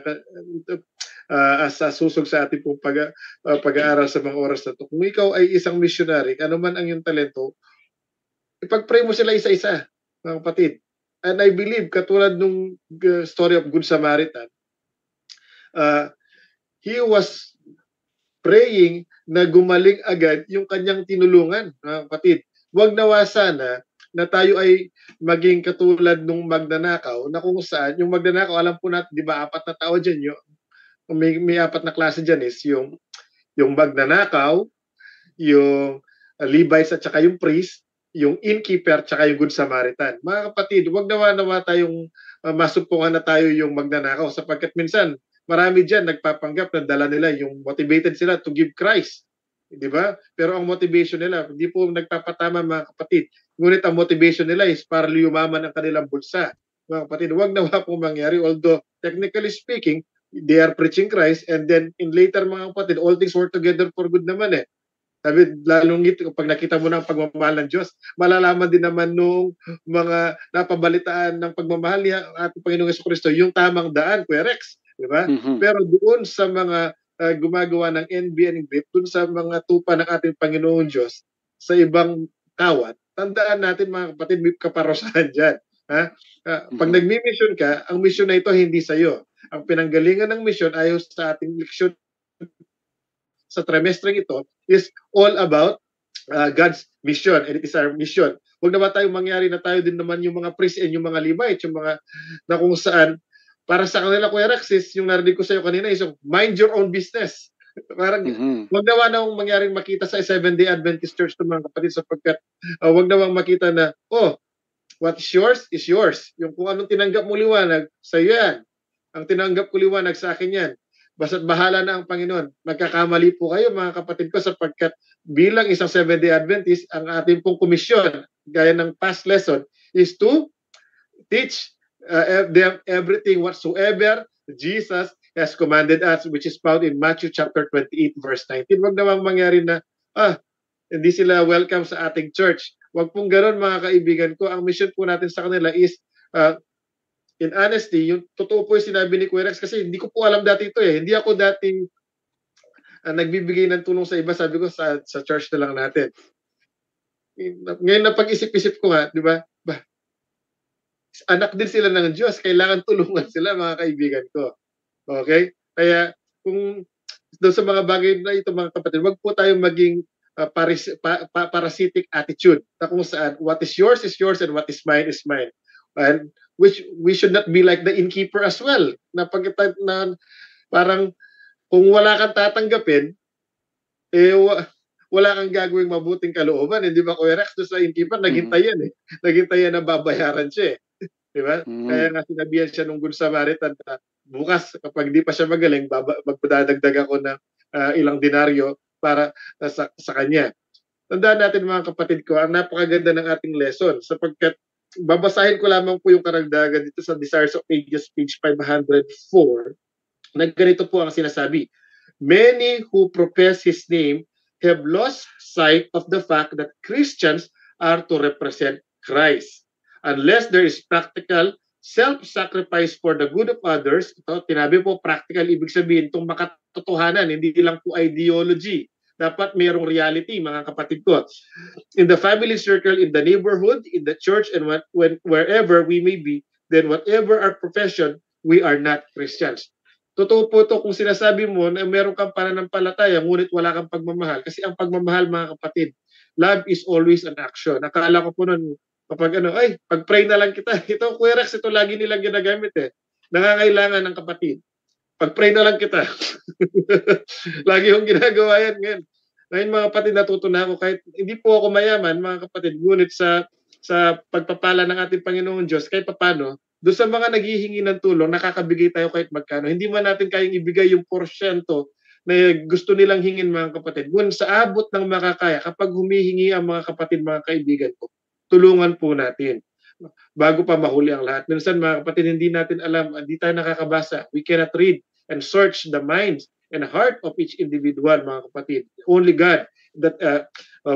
as susog sa ating pong pag-aaral sa mga oras na ito. Kung ikaw ay isang missionary, ano man ang iyong talento, ipag-pray mo sila isa-isa, mga kapatid. And I believe, katulad nung story of Good Samaritan, he was praying na gumaling agad yung kanyang tinulungan, mga kapatid. Huwag nawa sana na tayo ay maging katulad nung magnanakaw, na kung saan, yung magnanakaw, alam po natin, di ba, 4 na tao dyan, may 4 na klase dyan is yung magnanakaw, yung Levites at saka yung priest, yung innkeeper at saka yung good Samaritan. Mga kapatid, huwag nawa tayong masumpungan na tayo yung magnanakaw sapagkat minsan marami dyan nagpapanggap na dala nila yung motivated sila to give Christ. Di ba? Pero ang motivation nila, hindi po nagpapatama mga kapatid. Ngunit ang motivation nila is para yumaman ang kanilang bulsa. Mga kapatid, huwag nawa pong mangyari. Although, technically speaking, they are preaching Christ and then in later mga kapatid, all things work together for good naman eh. Sabi, lalong ito, pag nakita mo na ang pagmamahal ng Diyos, malalaman din naman nung mga napabalitaan ng pagmamahal niya ating Panginoong Jesucristo, yung tamang daan, Kuya Rex. Di ba? Pero doon sa mga gumagawa ng NB and grip, doon sa mga tupa ng ating Panginoong Diyos, sa ibang kawat, tandaan natin mga kapatid, may kaparosahan dyan. Ha? Pag nagmi-mission ka, ang mission na ito hindi sa iyo. Ang pinanggalingan ng mission ayon sa ating leksyon sa trimestreng ito is all about God's mission, and it is our mission. Huwag naman tayong mangyari na tayo din naman yung mga priests and yung mga Levites, yung mga na kung saan, para sa kanila, Kuya Rexis, yung narinig ko sa iyo kanina is mind your own business. Parang huwag naman nang mangyaring makita sa Seventh-day Adventist Church ng mga kapatid sapagkat huwag naman makita na, what is yours. Yung kung anong tinanggap mo liwanag, sa iyo yan. Ang tinanggap ko liwanag sa akin yan. Basta't bahala na ang Panginoon. Nagkakamali po kayo mga kapatid ko sapagkat bilang isang Seventh-day Adventist, ang ating pong komisyon, gaya ng past lesson, is to teach them everything whatsoever Jesus has commanded us, which is found in Matthew chapter 28 verse 19. Huwag namang mangyari na, hindi sila welcome sa ating church. Huwag pong ganoon mga kaibigan ko. Ang mission po natin sa kanila is in honesty, yung totoo po yung sinabi ni Kuya Rex kasi hindi ko po alam dati ito eh. Hindi ako dating nagbibigay ng tulong sa iba. Sabi ko sa church na lang natin. Ngayon na pag-isip-isip ko nga, di ba? Anak din sila ng Diyos. Kailangan tulungan sila mga kaibigan ko. Okay? Kaya kung doon sa mga bagay na ito mga kapatid, wag po tayong maging parasitic attitude na kung saan what is yours and what is mine is mine. And which we should not be like the innkeeper as well. Na parang kung wala kang tatanggapin, wala kang gagawing mabuting kalooban. Hindi ba, Kuya Rex, doon sa innkeeper, naghintay yan eh. Naghintay yan na babayaran siya eh. Di ba? Kaya nga sinabihan siya nung Good Samaritan na bukas, kapag di pa siya magaling, magdadagdag ako ng ilang denaryo para sa kanya. Tandaan natin mga kapatid ko, ang napakaganda ng ating lesson sapagkat babasahin ko lamang po yung karagdagan dito sa Desires of Ages, page 504. Ganito po ang sinasabi. Many who profess His name have lost sight of the fact that Christians are to represent Christ. Unless there is practical self-sacrifice for the good of others, ito, tinabi po practical, ibig sabihin itong makatotohanan, hindi lang po ideology. Dapat mayroong reality, mga kapatid ko. In the family circle, in the neighborhood, in the church, and wherever we may be, then whatever our profession, we are not Christians. Totoo po ito kung sinasabi mo na meron kang pananampalataya, ngunit wala kang pagmamahal. Kasi ang pagmamahal, mga kapatid, love is always an action. Nakala ko po nun, kapag pag-pray na lang kita. Ito, Kuya Rex, ito lagi nilang ginagamit eh. Nangangailangan ng kapatid. Pag-pray na lang kita. Lagi yung ginagawa yan ngayon. Ngayon mga kapatid, natutunan ko kahit hindi po ako mayaman, mga kapatid, ngunit sa pagpapala ng ating Panginoon Diyos, kahit papano, doon sa mga naghihingi ng tulong, nakakabigay tayo kahit magkano. Hindi man natin kayang ibigay yung porsyento na gusto nilang hingin mga kapatid. Ngunit sa abot ng makakaya, kapag humihingi ang mga kapatid, mga kaibigan ko, tulungan po natin. Bago pa mahuli ang lahat. Minsan mga kapatid, hindi natin alam, hindi tayo nakakabasa. We cannot read and search the minds and heart of each individual, mga kapatid. Only God, that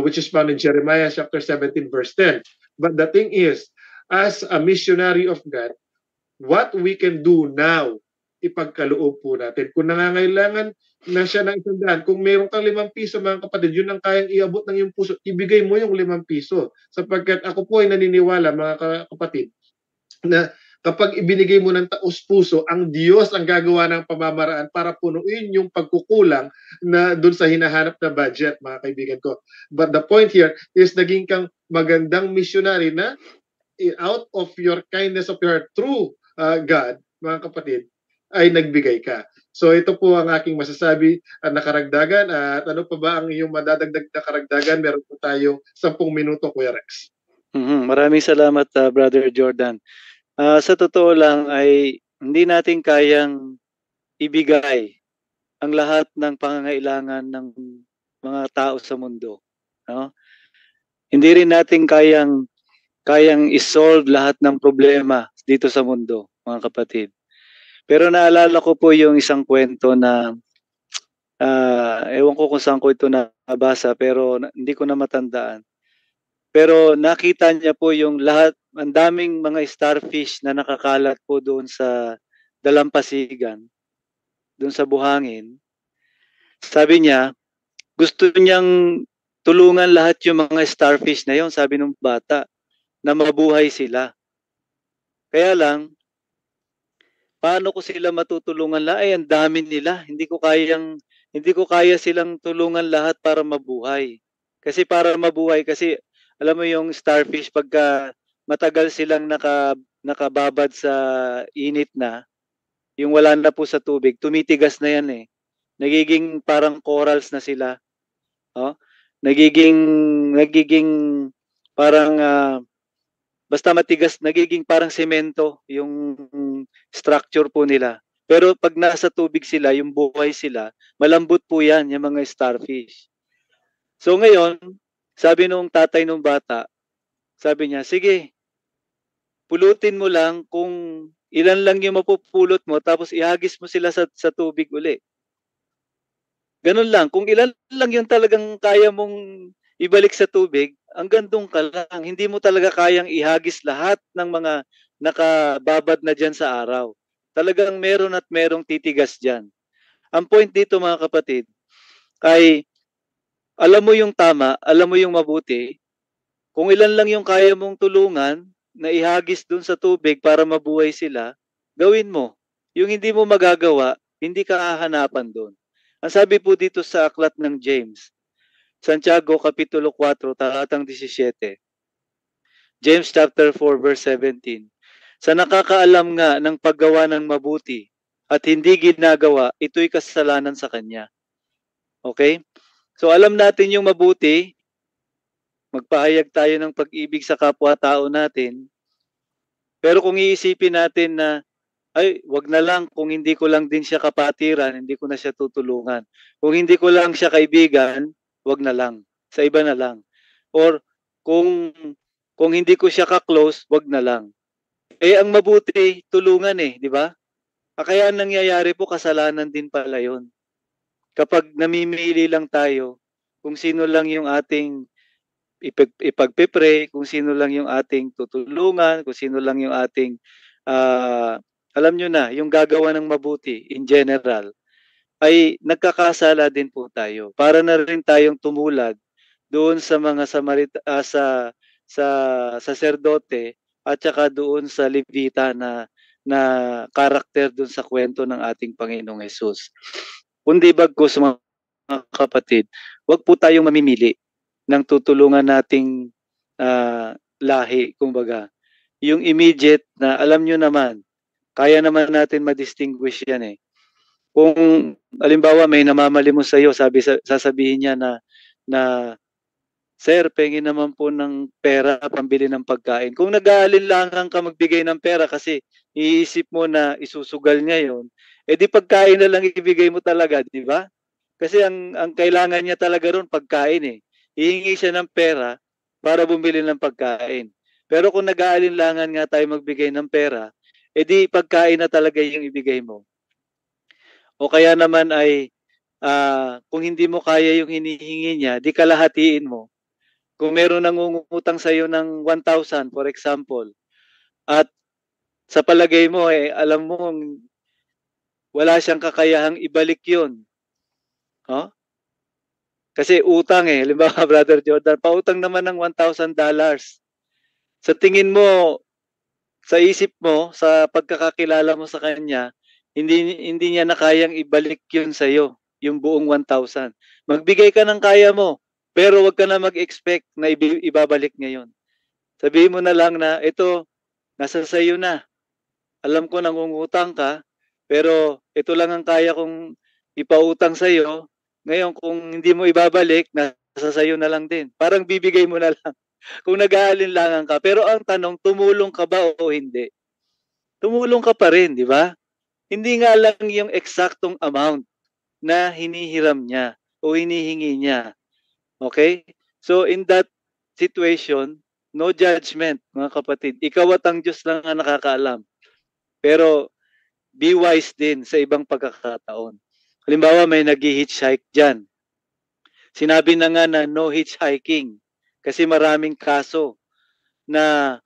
which is found in Jeremiah chapter 17 verse 10. But the thing is, as a missionary of God, what we can do now, ipagkaloob po natin. Kung nangangailangan na siya ng 100, kung meron kang 5 piso, mga kapatid, yun ang kayang iabot ng iyong puso, ibigay mo yung 5 piso. Sapagkat ako po ay naniniwala, mga kapatid, na kapag ibinigay mo ng taos puso, ang Diyos ang gagawa ng pamamaraan para punuin yung pagkukulang na dun sa hinahanap na budget, mga kaibigan ko. But the point here is naging kang magandang missionary na out of your kindness of your heart through God, mga kapatid, ay nagbigay ka. So ito po ang aking masasabi na karagdagan. At ano pa ba ang iyong madadagdag na karagdagan? Meron po tayong 10 minuto, Kuya Rex. Maraming salamat, Brother Jordan. Sa totoo lang ay hindi natin kayang ibigay ang lahat ng pangangailangan ng mga tao sa mundo, no? Hindi rin natin kayang isolve lahat ng problema dito sa mundo, mga kapatid. Pero naalala ko po yung isang kwento na ewan ko kung saan ko ito nabasa pero hindi ko na matandaan. Pero nakita niya po yung lahat, ang daming mga starfish na nakakalat po doon sa dalampasigan, doon sa buhangin. Sabi niya, gusto niyang tulungan lahat yung mga starfish na yon, sabi ng bata, na mabuhay sila. Kaya lang, paano ko sila matutulungan lahat? Ay, ang dami nila. Hindi ko kaya silang tulungan lahat para mabuhay. Kasi alam mo yung starfish pagka matagal silang nakababad sa init na, yung wala na po sa tubig, tumitigas na yan eh. Nagiging parang corals na sila. Oh? Nagiging parang basta matigas, nagiging parang semento yung structure po nila. Pero pag nasa tubig sila, yung buhay sila, malambot po yan, yung mga starfish. So ngayon, sabi nung tatay nung bata, sabi niya, sige, pulutin mo lang kung ilan lang yung mapupulot mo, tapos ihagis mo sila sa tubig uli. Ganun lang. Kung ilan lang yung talagang kaya mong ibalik sa tubig, hanggang doon ka lang. Hindi mo talaga kayang ihagis lahat ng mga nakababad na dyan sa araw. Talagang meron at merong titigas dyan. Ang point dito mga kapatid, ay alam mo yung tama, alam mo yung mabuti, kung ilan lang yung kaya mong tulungan na ihagis doon sa tubig para mabuhay sila, gawin mo. Yung hindi mo magagawa, hindi ka hahanapan doon. Ang sabi po dito sa aklat ng James, Santiago Kapitulo 4, talatang 17. James chapter 4 verse 17. Sa nakakaalam nga ng paggawa ng mabuti at hindi ginagawa, ito'y kasalanan sa kanya. Okay? So alam natin yung mabuti, magpahayag tayo ng pag-ibig sa kapwa-tao natin. Pero kung iisipin natin na, ay, wag na lang, kung hindi ko lang din siya kapatiran, hindi ko na siya tutulungan. Kung hindi ko lang siya kaibigan, wag na lang. Sa iba na lang. Or kung hindi ko siya ka-close, wag na lang. Eh, ang mabuti, tulungan eh, di ba? Kaya nangyayari po, kasalanan din pala yun. Kapag namimili lang tayo, kung sino lang yung ating ipagpipray, kung sino lang yung ating tutulungan, kung sino lang yung ating, alam nyo na, yung gagawa ng mabuti in general, ay nagkakasala din po tayo. Para na rin tayong tumulad doon sa mga sa saserdote at saka doon sa Levita na karakter doon sa kwento ng ating Panginoong Hesus. Kundi bagkus mga kapatid, wag po tayong mamimili ng tutulungan nating lahi, kumbaga. Yung immediate na alam nyo naman, kaya naman natin ma-distinguish yan eh. Kung halimbawa may namamalimos sa iyo, sasabihin niya na Sir, pengin naman po ng pera pambili ng pagkain. Kung nag-aalinlangan ka magbigay ng pera kasi iisip mo na isusugal niya yon, di pagkain na lang ibigay mo talaga, di ba? Kasi ang kailangan niya talaga ron pagkain eh. Hihingi siya ng pera para bumili ng pagkain. Pero kung nag-aalinlangan nga tayo magbigay ng pera, di pagkain na talaga yung ibigay mo. O kaya naman ay kung hindi mo kaya yung hinihingi niya, di kalahatiin mo. Kung meron nangungutang sa iyo ng 1,000 for example, at sa palagay mo alam mo wala siyang kakayahang ibalik 'yon. Oh? Kasi utang halimbawa Brother Jordan, pautang naman ng $1,000. Sa tingin mo, sa isip mo, sa pagkakakilala mo sa kanya, hindi niya na kayang ibalik 'yun sa iyo, yung buong 1,000. Magbigay ka ng kaya mo. Pero wag ka na mag-expect na ibabalik ngayon. Sabihin mo na lang na ito, nasa sayo na. Alam ko nangungutang ka, Pero ito lang ang kaya kong ipautang sa iyo. Ngayon kung hindi mo ibabalik, nasa sayo na lang din. Parang bibigay mo na lang kung nag-aalinlangan ka. Pero ang tanong, tumulong ka ba o hindi? Tumulong ka pa rin, di ba? Hindi nga lang yung eksaktong amount na hinihiram niya o hinihingi niya. Okay? So in that situation, no judgment, mga kapatid. Ikaw at ang Diyos lang ang nakakaalam. Pero be wise din sa ibang pagkakataon. Halimbawa, may nag-hitchhike dyan. Sinabi na nga na no hitchhiking kasi maraming kaso na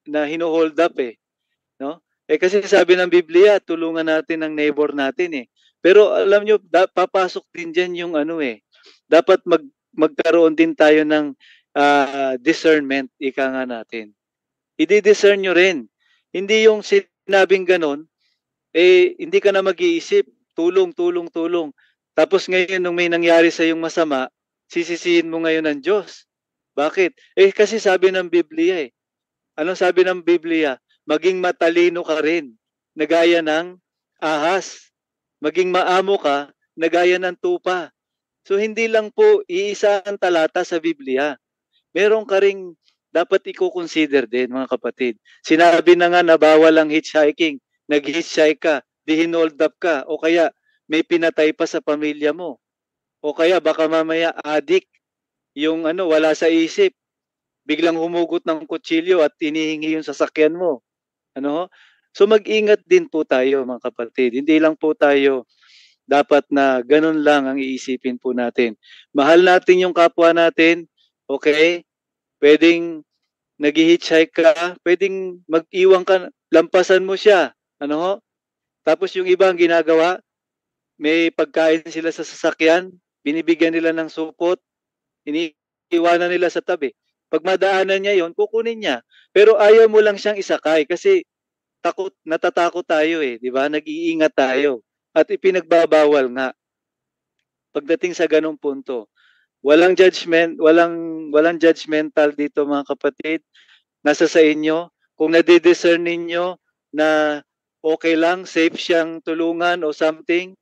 na hino-hold up eh, no? Eh kasi sabi ng Biblia, tulungan natin ang neighbor natin eh. Pero alam nyo, papasok din diyan yung ano eh. Dapat magkaroon din tayo ng discernment, ika nga natin. I-discern nyo rin. Hindi yung sinabing ganon, eh hindi ka na mag-iisip, tulong. Tapos ngayon nung may nangyari sa yung masama, sisisihin mo ngayon ang Diyos. Bakit? Eh kasi sabi ng Biblia eh. Anong sabi ng Biblia? Maging matalino ka rin, na gaya ng ahas. Maging maamo ka, na gaya ng tupa. So hindi lang po iisa ang talata sa Biblia. Meron ka ring dapat i-consider din, mga kapatid. Sinabi na nga na bawal ang hitchhiking. Nag-hitchhike ka, di-hold up ka, o kaya may pinatay pa sa pamilya mo. O kaya baka mamaya addict, yung wala sa isip. Biglang humugot ng kutsilyo at inihingi yung sasakyan mo. So mag-ingat din po tayo, mga kapatid. Hindi lang po tayo dapat na ganun lang ang iisipin po natin. Mahal natin yung kapwa natin, okay? Pwedeng nag-hitchhike ka, pwedeng mag-iwan ka, lampasan mo siya. Tapos yung iba ang ginagawa, may pagkain sila sa sasakyan, binibigyan nila ng supot, iniiwanan nila sa tabi. Pag madaanan niya yon, kukunin niya. Pero ayaw mo lang siyang isakay kasi natatakot tayo eh, di ba? Nag-iingat tayo at ipinagbabawal nga. Pagdating sa ganung punto, walang judgmental dito, mga kapatid. Nasa sa inyo. Kung nade-discern ninyo na okay lang, safe siyang tulungan o something,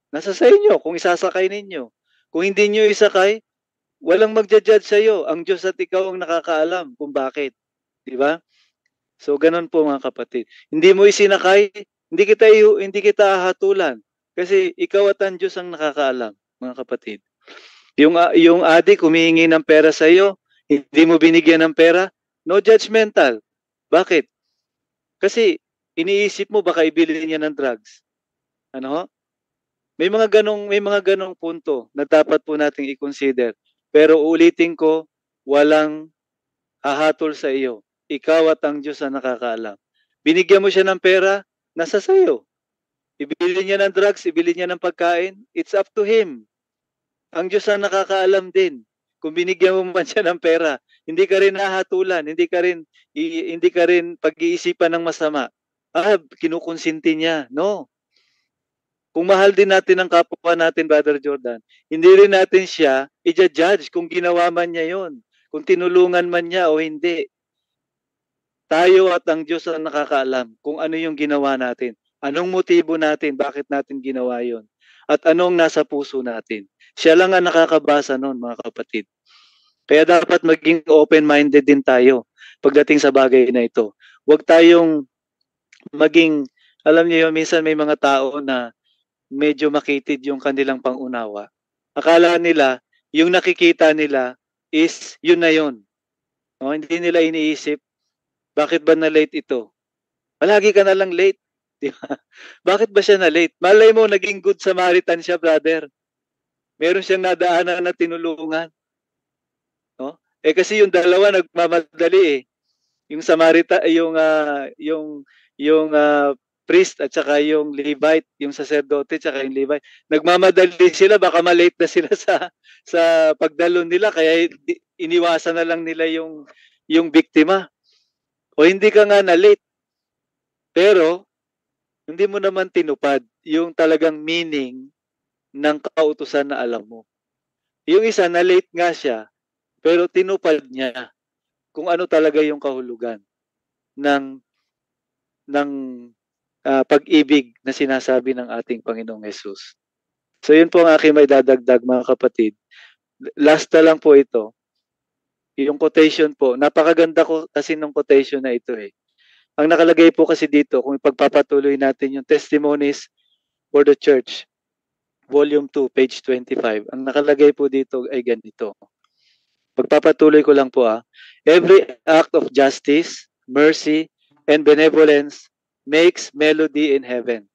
nasa sa inyo kung isasakay ninyo. Kung hindi niyo isakay, walang magja-judge sa iyo. Ang Diyos at ikaw ang nakakaalam kung bakit. Di ba? So ganun po, mga kapatid. Hindi mo isinakay, hindi kita hahatulan kasi ikaw at ang Diyos ang nakakaalam, mga kapatid. Yung adik humihingi ng pera sa iyo, hindi mo binigyan ng pera, no judgmental. Bakit? Kasi iniisip mo baka ibili niya ng drugs. May mga ganong punto na dapat po nating i-consider. Pero ulitin ko, walang hahatol sa iyo. Ikaw at ang Diyos ang nakakaalam. Binigyan mo siya ng pera, nasa sayo. Ibili niya ng drugs, ibili niya ng pagkain, it's up to him. Ang Diyos ang nakakaalam din. Kung binigyan mo man siya ng pera, hindi ka rin hahatulan, hindi ka rin pag-iisipan ng masama. Kinukonsinti niya. No. Kung mahal din natin ang kapwa natin, Brother Jordan, hindi rin natin siya i-judge kung ginawa man niya yon, kung tinulungan man niya o hindi. Tayo at ang Diyos ang nakakaalam kung ano yung ginawa natin. Anong motibo natin, bakit natin ginawa yon, at anong nasa puso natin. Siya lang ang nakakabasa nun, mga kapatid. Kaya dapat maging open-minded din tayo pagdating sa bagay na ito. Huwag tayong maging, alam niyo yun, minsan may mga tao na medyo makitid yung kanilang pangunawa. Akala nila, yung nakikita nila is yun na yun. Hindi nila iniisip, bakit ba na late ito? Palagi ka na lang late. Di ba? Bakit ba siya na late? Malay mo, naging good Samaritan siya, brother. Meron siyang nadaanan na tinulungan. Kasi yung dalawa nagmamadali eh. Yung yung priest at saka yung Levite, yung sacerdote at saka yung Levite. Nagmamadali sila, baka malate na sila sa pagdalo nila kaya iniwasan na lang nila yung biktima. O hindi ka nga na late. Pero hindi mo naman tinupad yung talagang meaning ng kautusan na alam mo. Yung isa na late nga siya, pero tinupad niya kung ano talaga yung kahulugan ng pag-ibig na sinasabi ng ating Panginoong Hesus. So yun po ang aking may dadagdag, mga kapatid. Last na lang po ito. Yung quotation po, napakaganda ko kasi ng quotation na ito eh. Ang nakalagay po kasi dito, kung ipagpapatuloy natin yung Testimonies for the Church, Volume 2, page 25. Ang nakalagay po dito ay ganito. Pagpapatuloy ko lang po Every act of justice, mercy, and benevolence makes melody in heaven.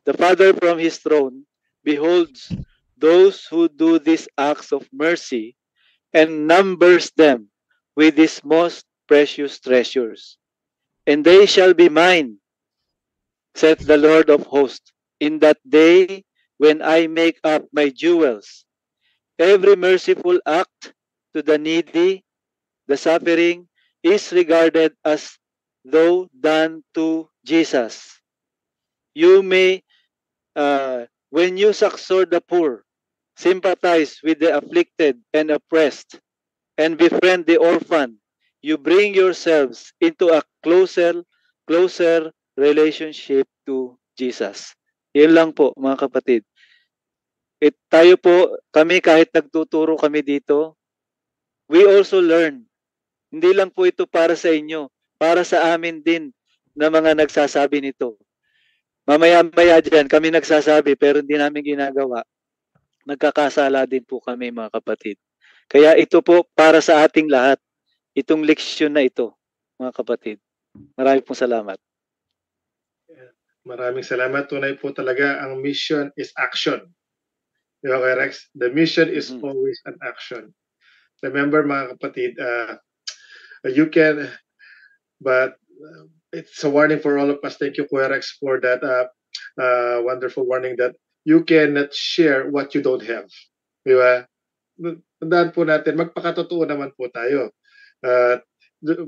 The Father from His throne beholds those who do these acts of mercy and numbers them with His most precious treasures. And they shall be mine, saith the Lord of hosts, in that day when I make up my jewels. Every merciful act to the needy, the suffering, is regarded as though done to Jesus. You may, when you succor the poor, sympathize with the afflicted and oppressed, and befriend the orphan, you bring yourselves into a closer relationship to Jesus. Yun lang po, mga kapatid. Tayo po, kami kahit nagtuturo kami dito, we also learn. Hindi lang po ito para sa inyo, para sa amin din na mga nagsasabi nito. Mamaya-maya dyan, kami nagsasabi pero hindi namin ginagawa. Nagkakasala din po kami, mga kapatid. Kaya ito po para sa ating lahat, itong leksyon na ito, mga kapatid. Maraming pong salamat. Maraming salamat. Tunay po talaga, ang mission is action. Di ba, Kuya Rex? The mission is always an action. Remember, mga kapatid, you can, but it's a warning for all of us. Thank you, Kuya Rex, for that wonderful warning that you cannot share what you don't have. Di ba? Tandaan po natin, magpakatotoo naman po tayo.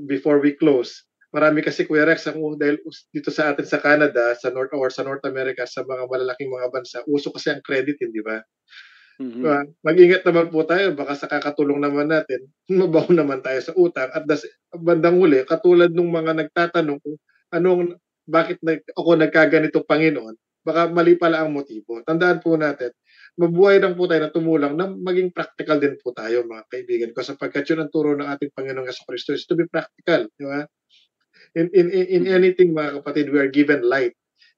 Before we close, marami kasi, Kuya Rex, dahil dito sa atin sa Canada, sa North America, sa mga malalaking mga bansa, uso kasi ang credit, hindi ba? Mag-ingat naman po tayo, baka sa kakatulong naman natin, mabaho naman tayo sa utang. At bandang huli, katulad ng mga nagtatanong kung bakit ako nagkaganito, Panginoon, baka mali pala ang motibo. Tandaan po natin, mabuhay lang po tayo na tumulang na maging practical din po tayo, mga kaibigan ko, sapagkat yun ang turo ng ating Panginoong Jesucristo is to be practical. Di ba? In anything, mga kapatid, we are given light.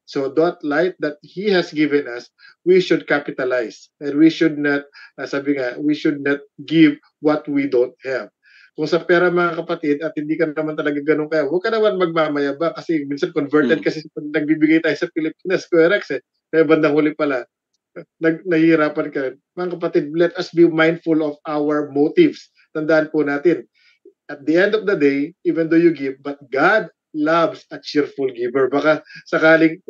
So that light that He has given us, we should capitalize. And we should not, we should not give what we don't have. Kung sa pera, mga kapatid, at hindi ka naman talaga ganun kaya, huwag ka naman magmamayabang kasi minsan converted kasi nagbibigay tayo sa Pilipinas, Kuya Rex, kaya bandang huli pala, nahihirapan ka. Mga kapatid, let us be mindful of our motives. Tandaan po natin, at the end of the day, even though you give, but God loves a cheerful giver. Baka sakaling,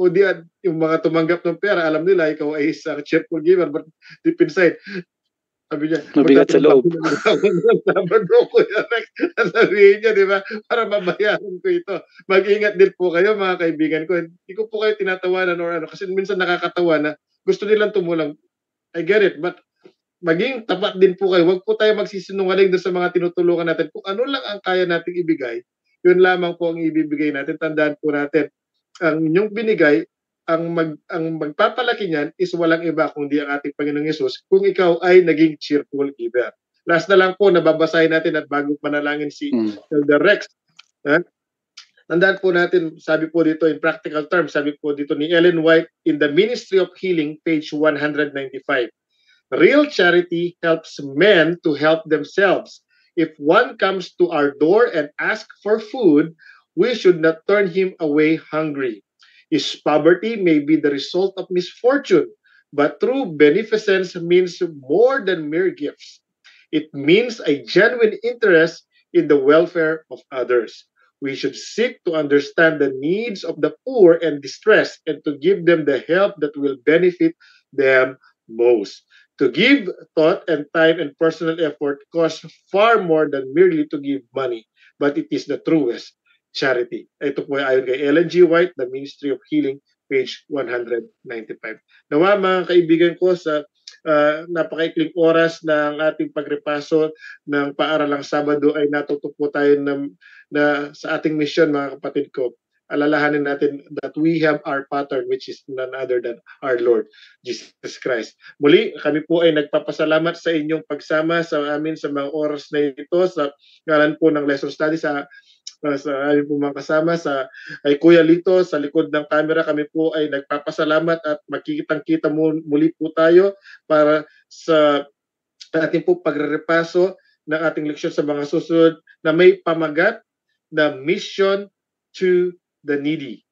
yung mga tumanggap ng pera, alam nila, ikaw ay isang cheerful giver, but deep inside, sabi niya, mabigat sa loob. Sabihin niya, di ba? Para mabayaran ko ito. Mag-ingat din po kayo, mga kaibigan ko. Hindi ko po kayo tinatawanan or kasi minsan nakakatawa na gusto nilang tumulang. I get it, but maging tapat din po kayo. Huwag po tayo magsisinungaling doon sa mga tinutulungan natin. Kung ano lang ang kaya nating ibigay, yun lamang po ang ibibigay natin. Tandaan po natin, ang inyong binigay, ang magpapalaki niyan is walang iba kundi ang ating Panginoong Yesus kung ikaw ay naging cheerful giver. Last na lang po, nababasahin natin at bago panalangin si Elder Rex. Tandaan po natin, sabi po dito in practical terms, sabi po dito ni Ellen White in The Ministry of Healing, page 195. Real charity helps men to help themselves. If one comes to our door and asks for food, we should not turn him away hungry. His poverty may be the result of misfortune, but true beneficence means more than mere gifts. It means a genuine interest in the welfare of others. We should seek to understand the needs of the poor and distressed and to give them the help that will benefit them most. To give thought and time and personal effort costs far more than merely to give money, but it is the truest charity. Ito po ay ayon kay Ellen G. White, The Ministry of Healing, page 195. Nawa, mga kaibigan ko, sa napakaikling oras ng ating pagrepaso ng paaralang Sabado ay natuto po tayo na sa ating misyon, mga kapatid ko. alalahanin natin that we have our pattern, which is none other than our Lord Jesus Christ. Muli, kami po ay nagpapasalamat sa inyong pagsama sa amin sa mga oras na ito, sa ngalan po ng lesson study, sa aming po mga kasama, ay Kuya Lito sa likod ng camera. Kami po ay nagpapasalamat at makikitang-kita muli po tayo para sa ating po pagrerepaso ng ating leksyon sa mga susunod na may pamagat na Mission to the Needy.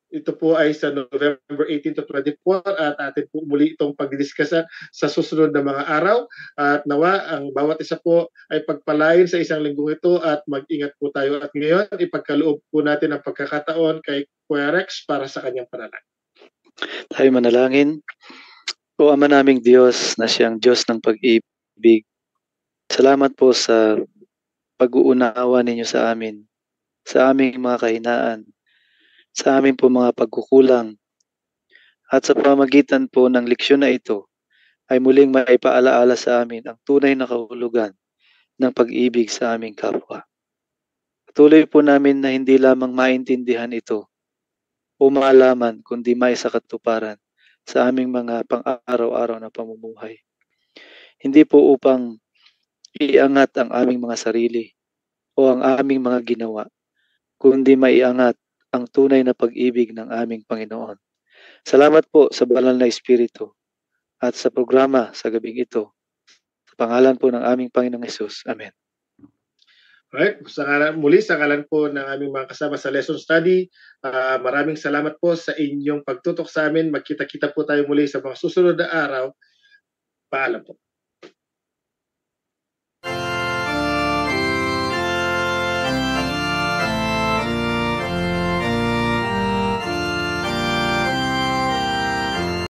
Ito po ay sa November 18 to 24 at atin po muli itong pagdidiskasan sa susunod na mga araw. At nawa, ang bawat isa po ay pagpalain sa isang linggong ito at mag-ingat po tayo. At ngayon, ipagkaloob po natin ang pagkakataon kay Kuya Rex para sa kanyang panalangin. Tayo manalangin. O Ama naming Diyos na siyang Diyos ng pag-ibig, salamat po sa pag-uunawa ninyo sa amin, sa aming mga kahinaan, sa aming po mga pagkukulang, at sa pamamagitan po ng leksyon na ito ay muling maipaalaala sa amin ang tunay na kahulugan ng pag-ibig sa aming kapwa. Patuloy po namin na hindi lamang maintindihan ito o malaman kundi maisakatuparan sa aming mga pang-araw-araw na pamumuhay. Hindi po upang iangat ang aming mga sarili o ang aming mga ginawa, kundi maiangat ang tunay na pag-ibig ng aming Panginoon. Salamat po sa banal na Espiritu at sa programa sa gabing ito. Sa pangalan po ng aming Panginoong Hesus. Amen. Alright, muli sa ngalan po ng aming mga kasama sa lesson study, maraming salamat po sa inyong pagtutok sa amin. Magkita-kita po tayo muli sa mga susunod na araw. Paalam po.